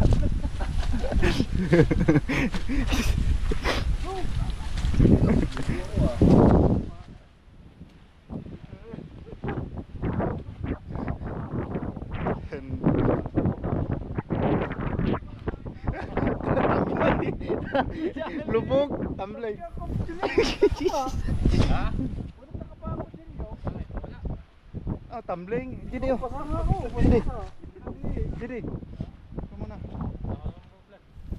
Speaker 3: Lubog, tamblay. Ha? Ah, tumbling. Jadi oh. Jadi. Jadi. Kamu na.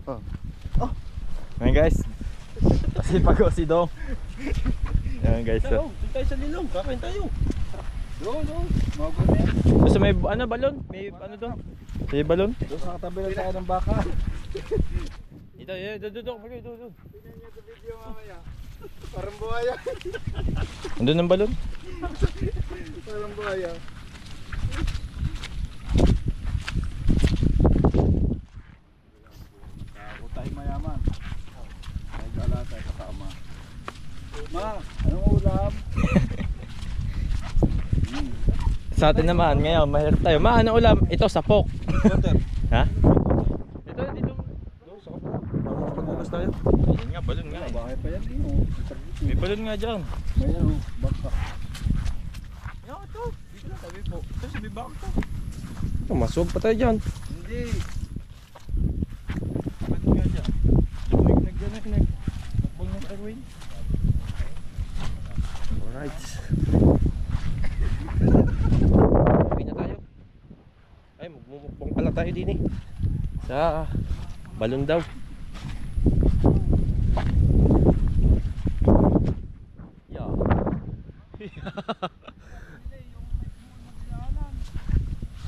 Speaker 3: Oh. Oh.
Speaker 5: Ayan guys. Kasi pag si Dong. Ayan guys. Tayo sa lilong, kakain tayo. Doon. Gusto may ano balon? May ano doon? May balon?
Speaker 4: Doon sa katabi lang tayo ng baka.
Speaker 5: Dito, doon.
Speaker 4: Tingnan niyo sa video mamaya. Parang buhaya.
Speaker 5: Andun ang balon?
Speaker 4: Parang buhaya. Ako tayo mayaman. Ay gala tayo kasama. Ma, anong ulam?
Speaker 5: Sa atin naman ngayon, mahirap tayo. Ma, ano ulam? Ito, sapok.
Speaker 4: Water.
Speaker 5: Ha? Dito. Doon, sa kapag. Pagbukas tayo. Ayun nga, balon nga eh.
Speaker 4: Bahay pa yan eh.
Speaker 5: May balon nga dyan.
Speaker 4: May ano, baka.
Speaker 5: Yan, ito. Dito lang, tabi po. Ito, sabi ba ito? Masog pa tayo dyan.
Speaker 4: Hindi.
Speaker 5: Balon nga dyan. Nag-nag. Nagbong ng Erwin. Alright. Uwi na tayo. Ay, magmumukbang pala tayo din eh. Sa balon daw. Yeah.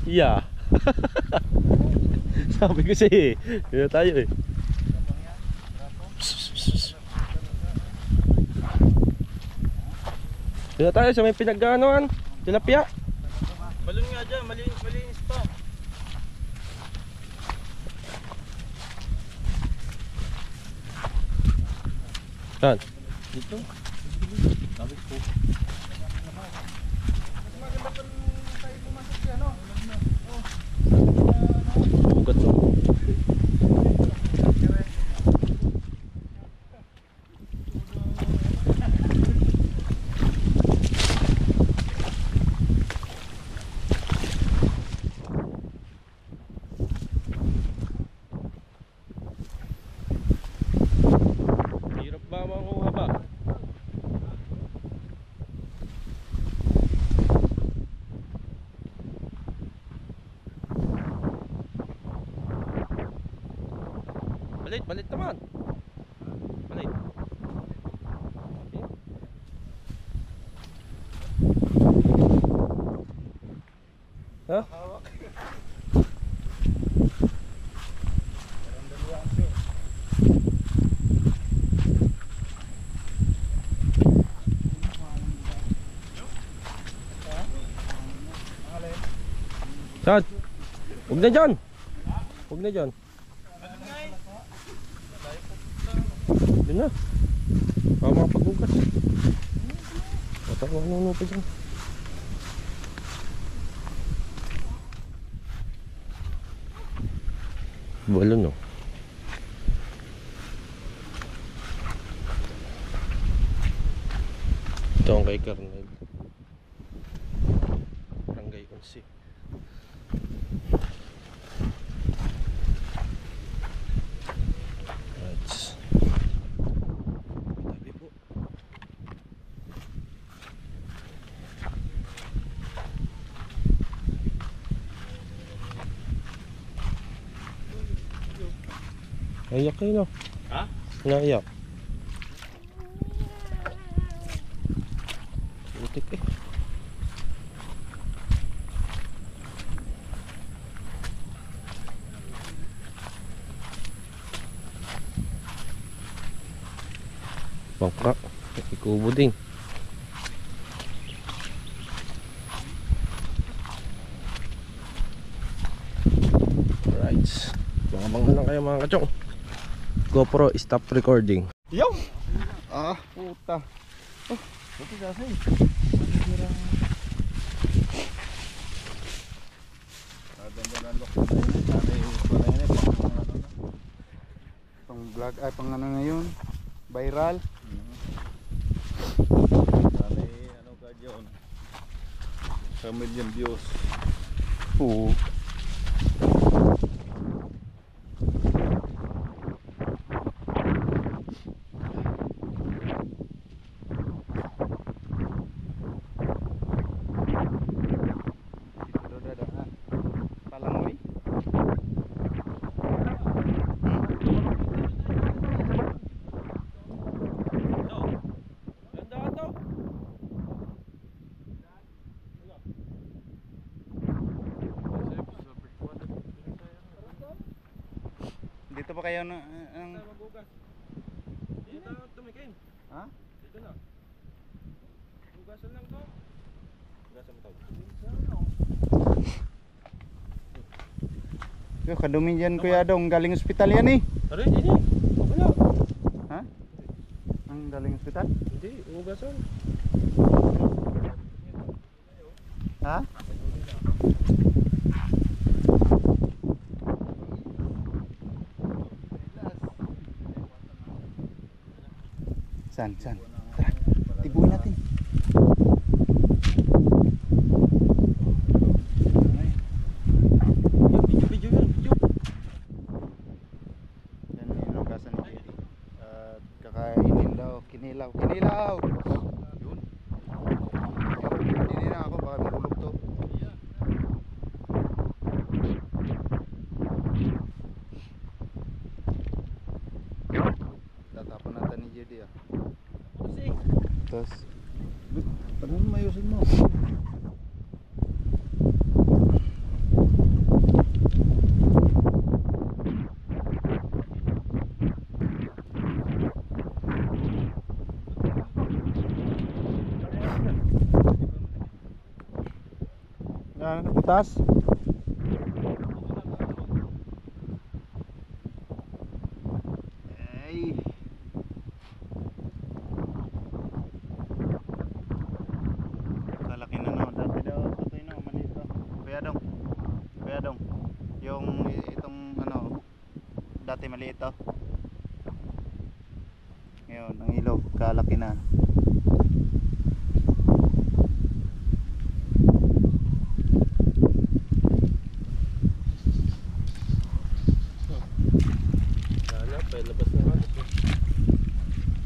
Speaker 5: Yeah. Sabi ko siya eh. Kaya tayo eh. Kaya tayo sa may pinaganoan. Tilapia. Balon nga dyan. Malinis pa. Saan? Dito. Labit po. Ugat mo. Hirap ba makuha ba? Balit naman. Balit. Okay. Ha? Saan? Huwag na dyan. Huwag na dyan. Doon na. Baka mga pagbukas. Matawag nung pa dyan. Balon no. Ito ang kay Kernel. Barangay Konsi. Right. Tabi po. Naiyak kayo no?
Speaker 1: Ha?
Speaker 5: Naiyak. Butik eh. Bangka. Ikubo din. Alright. Mga lang kayo mga kachong. GoPro stop recording.
Speaker 3: Yo! Ah, puta. Oh, ito kasi. Pang vlog ay pang ano na yun, viral.
Speaker 4: Ano ka dyan? Sa million views.
Speaker 3: Oo. Dito pa kayo ng
Speaker 5: Dito tumikin.
Speaker 3: ha?
Speaker 5: Dito na. Hugasan lang to. Hugasan mo to.
Speaker 3: Yo, kadumi dyan Kuya Dong, galing ospital yan eh.
Speaker 5: Aray, hindi. Wala.
Speaker 3: Ha? Ang galing ospital?
Speaker 5: Hindi, hugasan.
Speaker 3: Ha? San? Tara, tibuin natin.
Speaker 5: Video yan, video.
Speaker 3: Yan yung inugasan ni Jerry. At kakainin daw, kinilaw. Yun. Hindi na ako, baka mahulog to. Tatapon natin ni Jerry ah. Tapos, paano mayusin mo? Yan, naputas. Ay. Lalaki na no. Dati daw tutoy no, maliit to. Kuya Dong. Yung itong ano, dati maliit to. Ngayon, ang ilog, kalaki na.
Speaker 5: Wala, palabas na halos.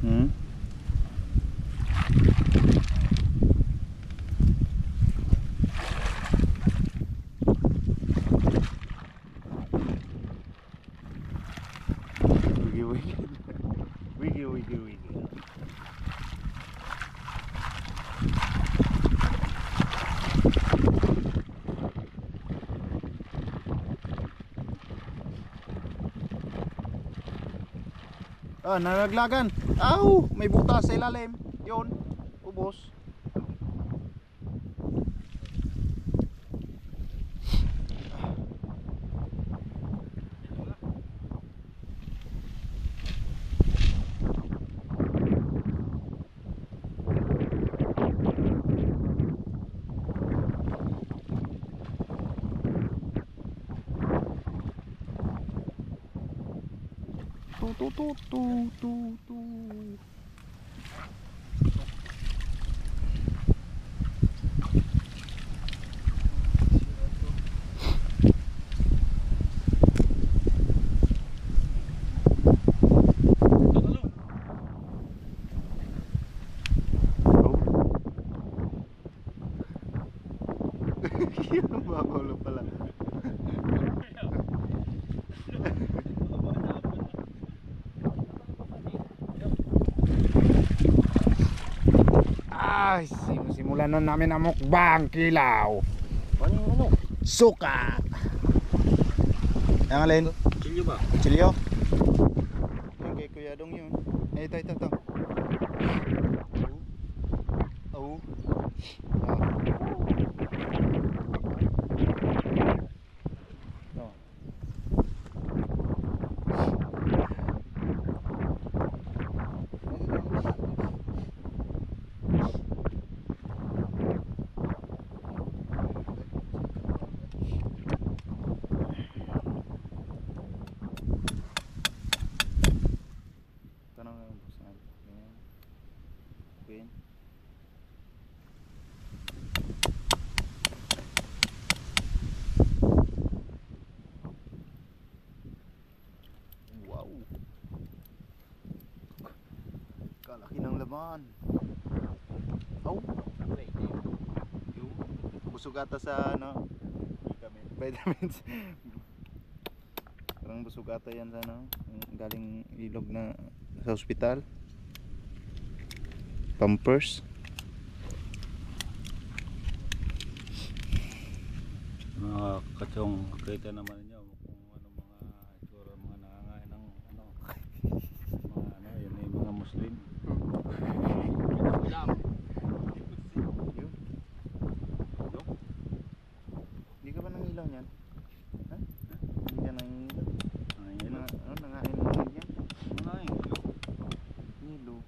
Speaker 3: Hmm? Wiggy. Ah, nalaglagan. Aw, may butas sa ilalim. Yun, ubos. Magulo pala. Ay, simulan na namin ang mukbang kilaw.
Speaker 5: Ano?
Speaker 3: Suka. Yang alin?
Speaker 5: Chilyo ba?
Speaker 3: Chilyo. Yung kay Kuya Dong yun. Eh, ito. Oh. Wow. Kalaki ng laman. Oh. Yung busog ata sa ano? Vitamins. Parang busog ata yan sa ano? Galing ilog na sa ospital. Pampers.
Speaker 4: Mga kachong, kita naman niyo kung ano mga itsura, mga nangangain ng ano, mga ano, yun yung mga Muslim.
Speaker 3: Hindi ka ba nangilaw niyan? Ha? Hindi ka nangilaw?
Speaker 4: Nangangain na.
Speaker 3: Ano, nangain mo niyan?
Speaker 4: Nangangain.
Speaker 3: Nilo.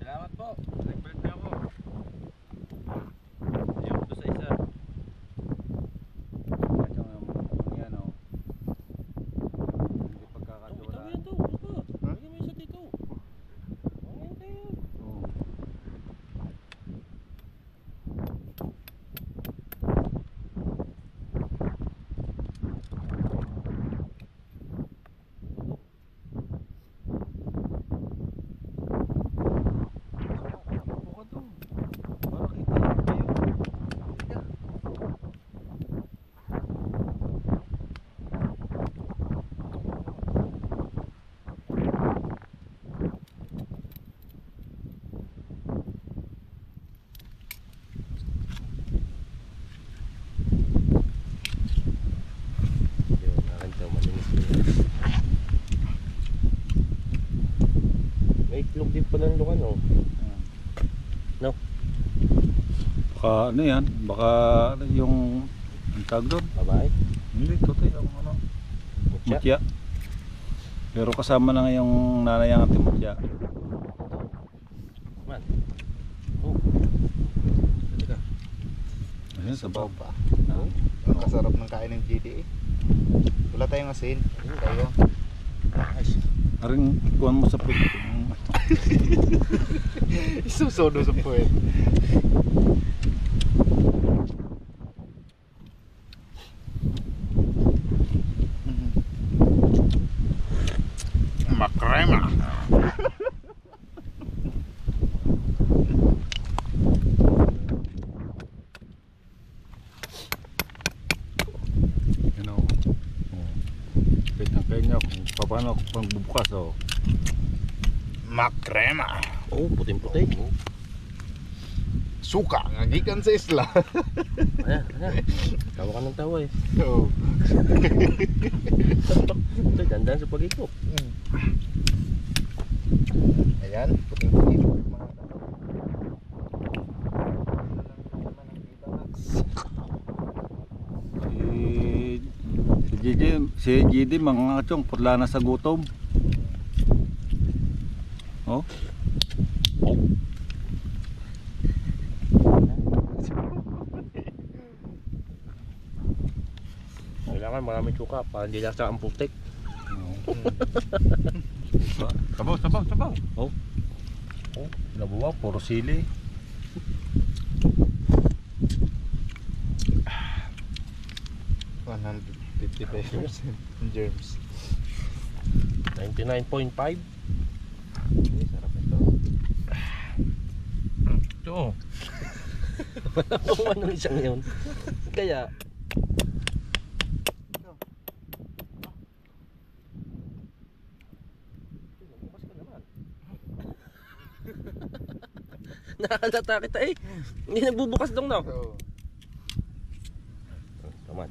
Speaker 1: Salamat po. Nag-break na ako. Ayun, doon sa isa.
Speaker 4: Kachong ang yan o. Hindi pagkakatiwalaan.
Speaker 3: Ha?
Speaker 5: Lagyan mo isa dito. Ayan tayo.
Speaker 4: Oo.
Speaker 5: Yun, nakanta malinis ko yan. May itlog din pala ng lukan oh. No?
Speaker 4: Baka ano yan? Baka yung ang tawag doon?
Speaker 5: Babae.
Speaker 4: Hindi, totoo yung ano.
Speaker 5: Mutya.
Speaker 4: Mutya. Pero kasama na ngayong nanay ang ating mutya.
Speaker 5: Man. Oh. Talaga.
Speaker 4: Ayun, sabaw.
Speaker 3: pa.
Speaker 4: Ah.
Speaker 3: Ang kasarap ng kain ng GDA. Wala tayong asin. Tayo.
Speaker 5: Ayos.
Speaker 4: Aring kuhan mo sa pit.
Speaker 3: Isusodo sa puwet. Makrema.
Speaker 4: You know. Kahit ang kanya kung paano ako pang bubukas oh.
Speaker 3: Makrema.
Speaker 5: Oh, puting-puti.
Speaker 3: Suka nga gikan sa isla.
Speaker 5: Ayan. Tawa ka ng tawa eh.
Speaker 3: Oo.
Speaker 5: Ito, dandan sa pag-ikot.
Speaker 3: Ayan, puting-puti.
Speaker 4: Si GD mga kachong putla na sa gutom. Oh.
Speaker 5: Kailangan maraming suka para hindi lasa ang putik.
Speaker 4: Sabaw.
Speaker 5: Oh, labuwa, puro sili.
Speaker 3: germs.
Speaker 5: 99.5.
Speaker 3: Sarap ito.
Speaker 5: Ito. Wala pong ano isang yun. Kaya bukas ka naman. Nakalata kita eh. Hindi nagbubukas dong no.
Speaker 3: So,
Speaker 5: Naman.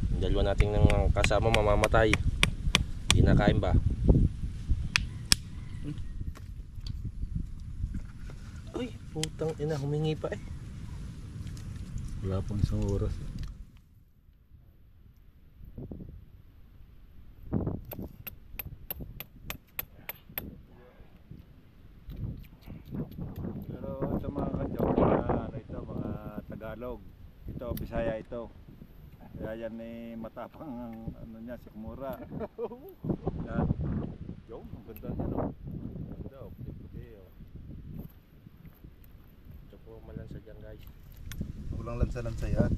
Speaker 5: Yung dalawa nating nang kasama mamamatay. Hindi na kain ba? Uy, putang ina, humingi pa eh.
Speaker 4: Wala pang isang oras. Pero sa mga kadyaw, mga Tagalog, ito, Bisaya ito. Kaya yan matapang ang ano niya, si Kumura. Yan. Yo, ang ganda niya no. Ganda, puti-puti oh.
Speaker 5: Ito po malansa dyan guys.
Speaker 3: walang lansa-lansa yan.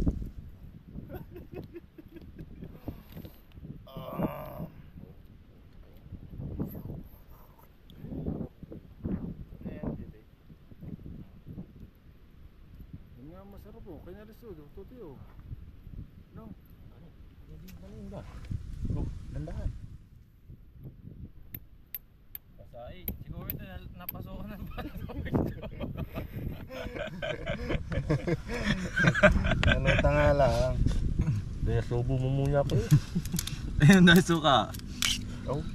Speaker 4: Yan nga masarap oh, kanya liso, tuti oh. No?
Speaker 5: Ano ba?
Speaker 3: Dandahan.
Speaker 1: Pasay, siguro ito napasokan ng
Speaker 3: Ano tanga lang.
Speaker 5: Kaya subo mo muna pa eh.
Speaker 1: Ayun, nasuka.
Speaker 5: Oh.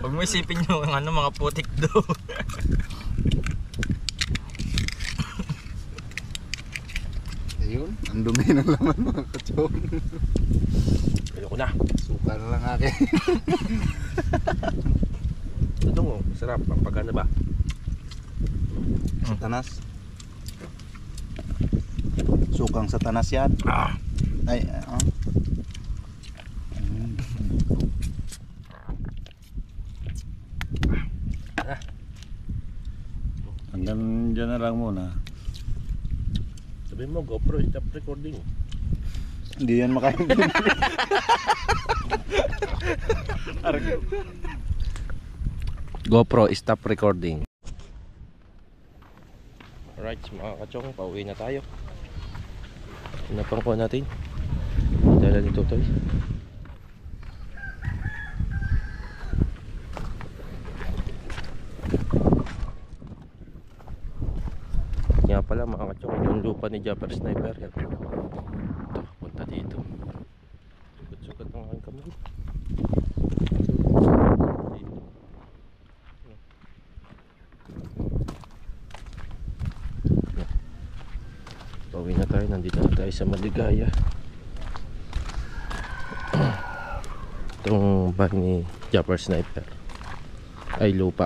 Speaker 1: Huwag mo isipin yung mga putik do.
Speaker 3: Ayun, ang dumi ng laman mga kachong.
Speaker 5: Ayoko na.
Speaker 3: Suka na lang akin.
Speaker 5: Ito mo, sarap. Pampagana ba?
Speaker 3: Satanas. Sukang satanas yan. Ay,
Speaker 4: Hanggang dyan na lang muna.
Speaker 5: Sabihin mo, GoPro, stop recording.
Speaker 3: Hindi yan makaintindi.
Speaker 5: GoPro, stop recording. Alright, mga kachong, pauwi na tayo. Pinapang ko natin. Dala ni Totoy. Nga pala mga kachong, yung lupa ni Japper Sniper. Ito, punta dito. Sugat-sugat ng aking kamay. Pauwi na tayo, nandito na tayo sa Maligaya. Itong bahay ni Japper Sniper ay lupa.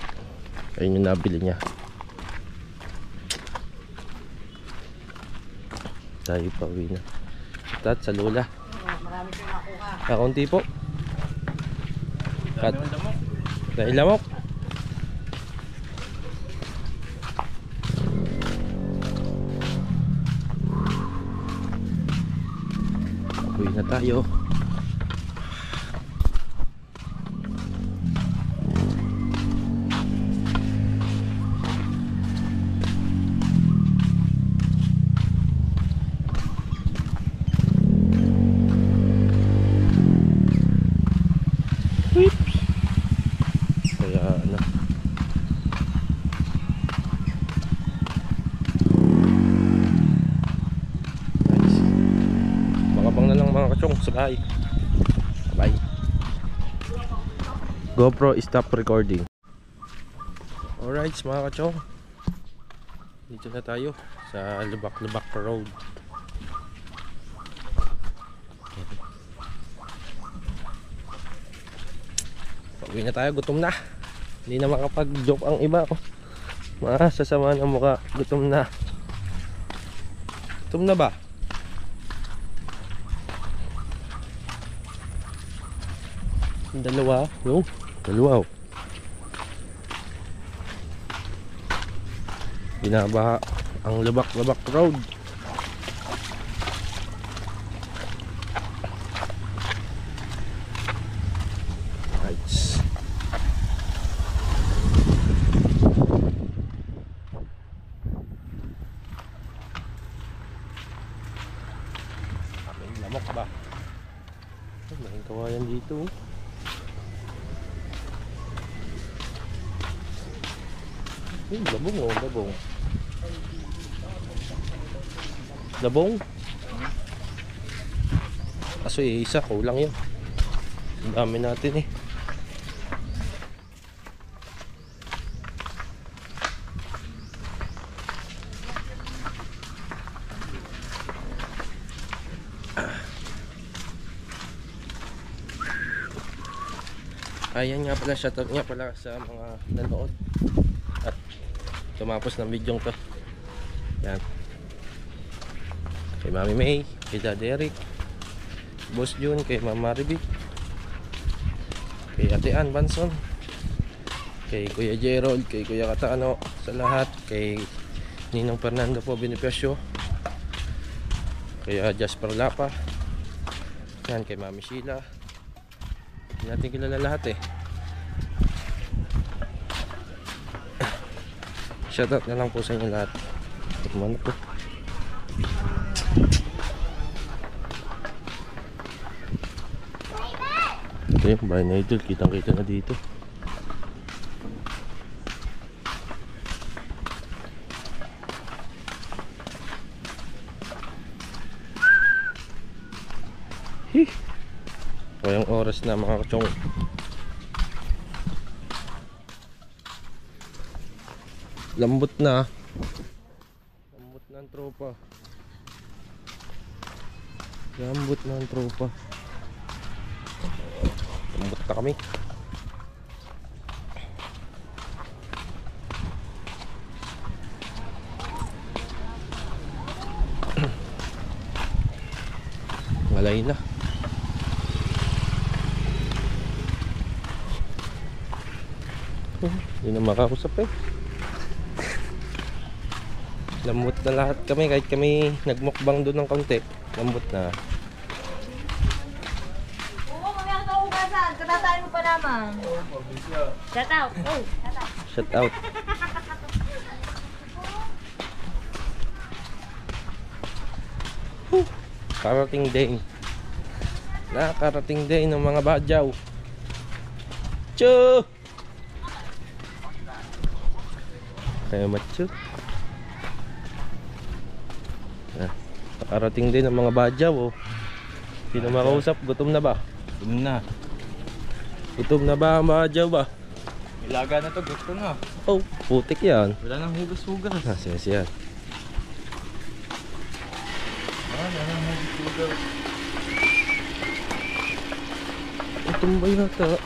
Speaker 5: Ayun yung nabili niya. Tayo pauwi na. Tat sa lula.
Speaker 2: Marami ko nakuha.
Speaker 5: Kakunti po. Dahil lamok. Uwi na tayo. Kaya ano, nice. Makabang na lang mga kachong, sakay. Bye. GoPro, stop recording. Alright mga kachong, dito na tayo sa Lubak-Lubak Road. Pauwi na tayo, gutom na. Hindi na makapag-joke ang iba ko. Sasama ng mukha, gutom na. Gutom na ba? Dalawa. Yung dalawa. Binabaha ang Labak-Labak Road. Nice. May lamok ba? May kawayan dito. Labong oh, labong. Labong. Kaso isa, kulang yun. Ang dami natin eh. Ayan nga pala, shoutout nga pala sa mga nanood at tumapos ng video to. Yan. Kay Mami May, kay Dad Eric, Boss Jun, kay Mama Ribi, kay Ate Ann Banson, kay Kuya Gerald, kay Kuya Katano, sa lahat, kay Ninong Fernando po Bonifacio, kay Jasper Lapa, yan, kay Mami Sheila. Hindi natin kilala lahat eh. Shoutout na lang po sa inyo lahat. Tikman na po. Ito yung bahay na idol. Kitang kita na dito. Kayang oras na mga kachong. Lambot na. Lambot na ang tropa. Lambot na ang tropa. Lambot na kami. Malay na. Hindi na makakusap eh. Lambot na lahat kami, kahit kami nagmukbang doon ng kaunti. Lambot na.
Speaker 6: Oo, mamaya ka ugasan. Katataan mo pa naman. Shout out. Oh, shout out.
Speaker 5: Shout out. Karating din. Nakarating din ng mga badyaw. Chu! Kaya macho. Nakarating din ang mga badyaw oh. Hindi na makausap. Gutom na ba?
Speaker 1: Gutom na.
Speaker 5: Gutom na ba ang badyaw ba?
Speaker 1: Ilaga na to, gusto na.
Speaker 5: Oh, putik yan.
Speaker 1: Wala nang hugas-hugas.
Speaker 5: Yes yan.
Speaker 1: Wala nang hugas-hugas.
Speaker 5: Gutom ba yata?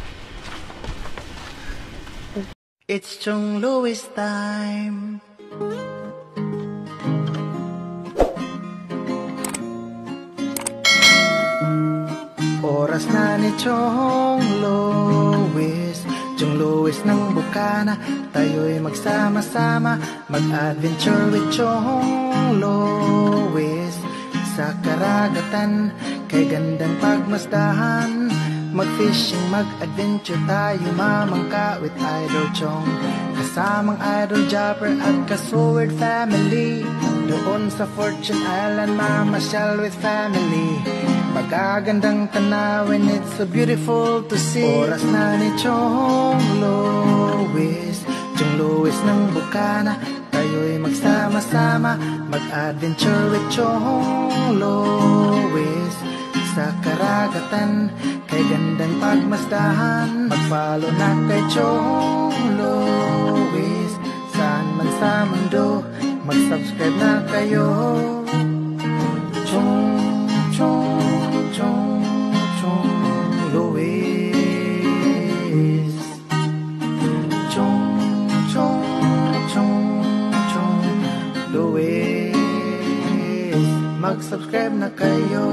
Speaker 3: It's Chong Louis time. Oras na ni Chong Louis, Chong Louis ng Bukana. Tayo'y magsama-sama, mag-adventure with Chong Louis. Sa karagatan, kay gandang pagmasdahan, mag-fishing, mag-adventure tayo, mamangka with Idol Chong. Kasamang Idol Japper at Kasword family. Doon sa Fortune Island, mamasyal with family. Magagandang tanawin, it's so beautiful to see. Oras na ni Chong Louis, Chong Louis ng Bukana. Tayo'y magsama-sama, mag-adventure with Chong Louis. Sa karagatan, kay gandang pagmasdahan, mag-follow na kay Chong Louis. Saan man sa mundo, mag-subscribe na kayo. Chong, Chong, Chong, Chong Louis. Chong, Chong, Chong, Chong Louis.
Speaker 7: mag-subscribe na kayo.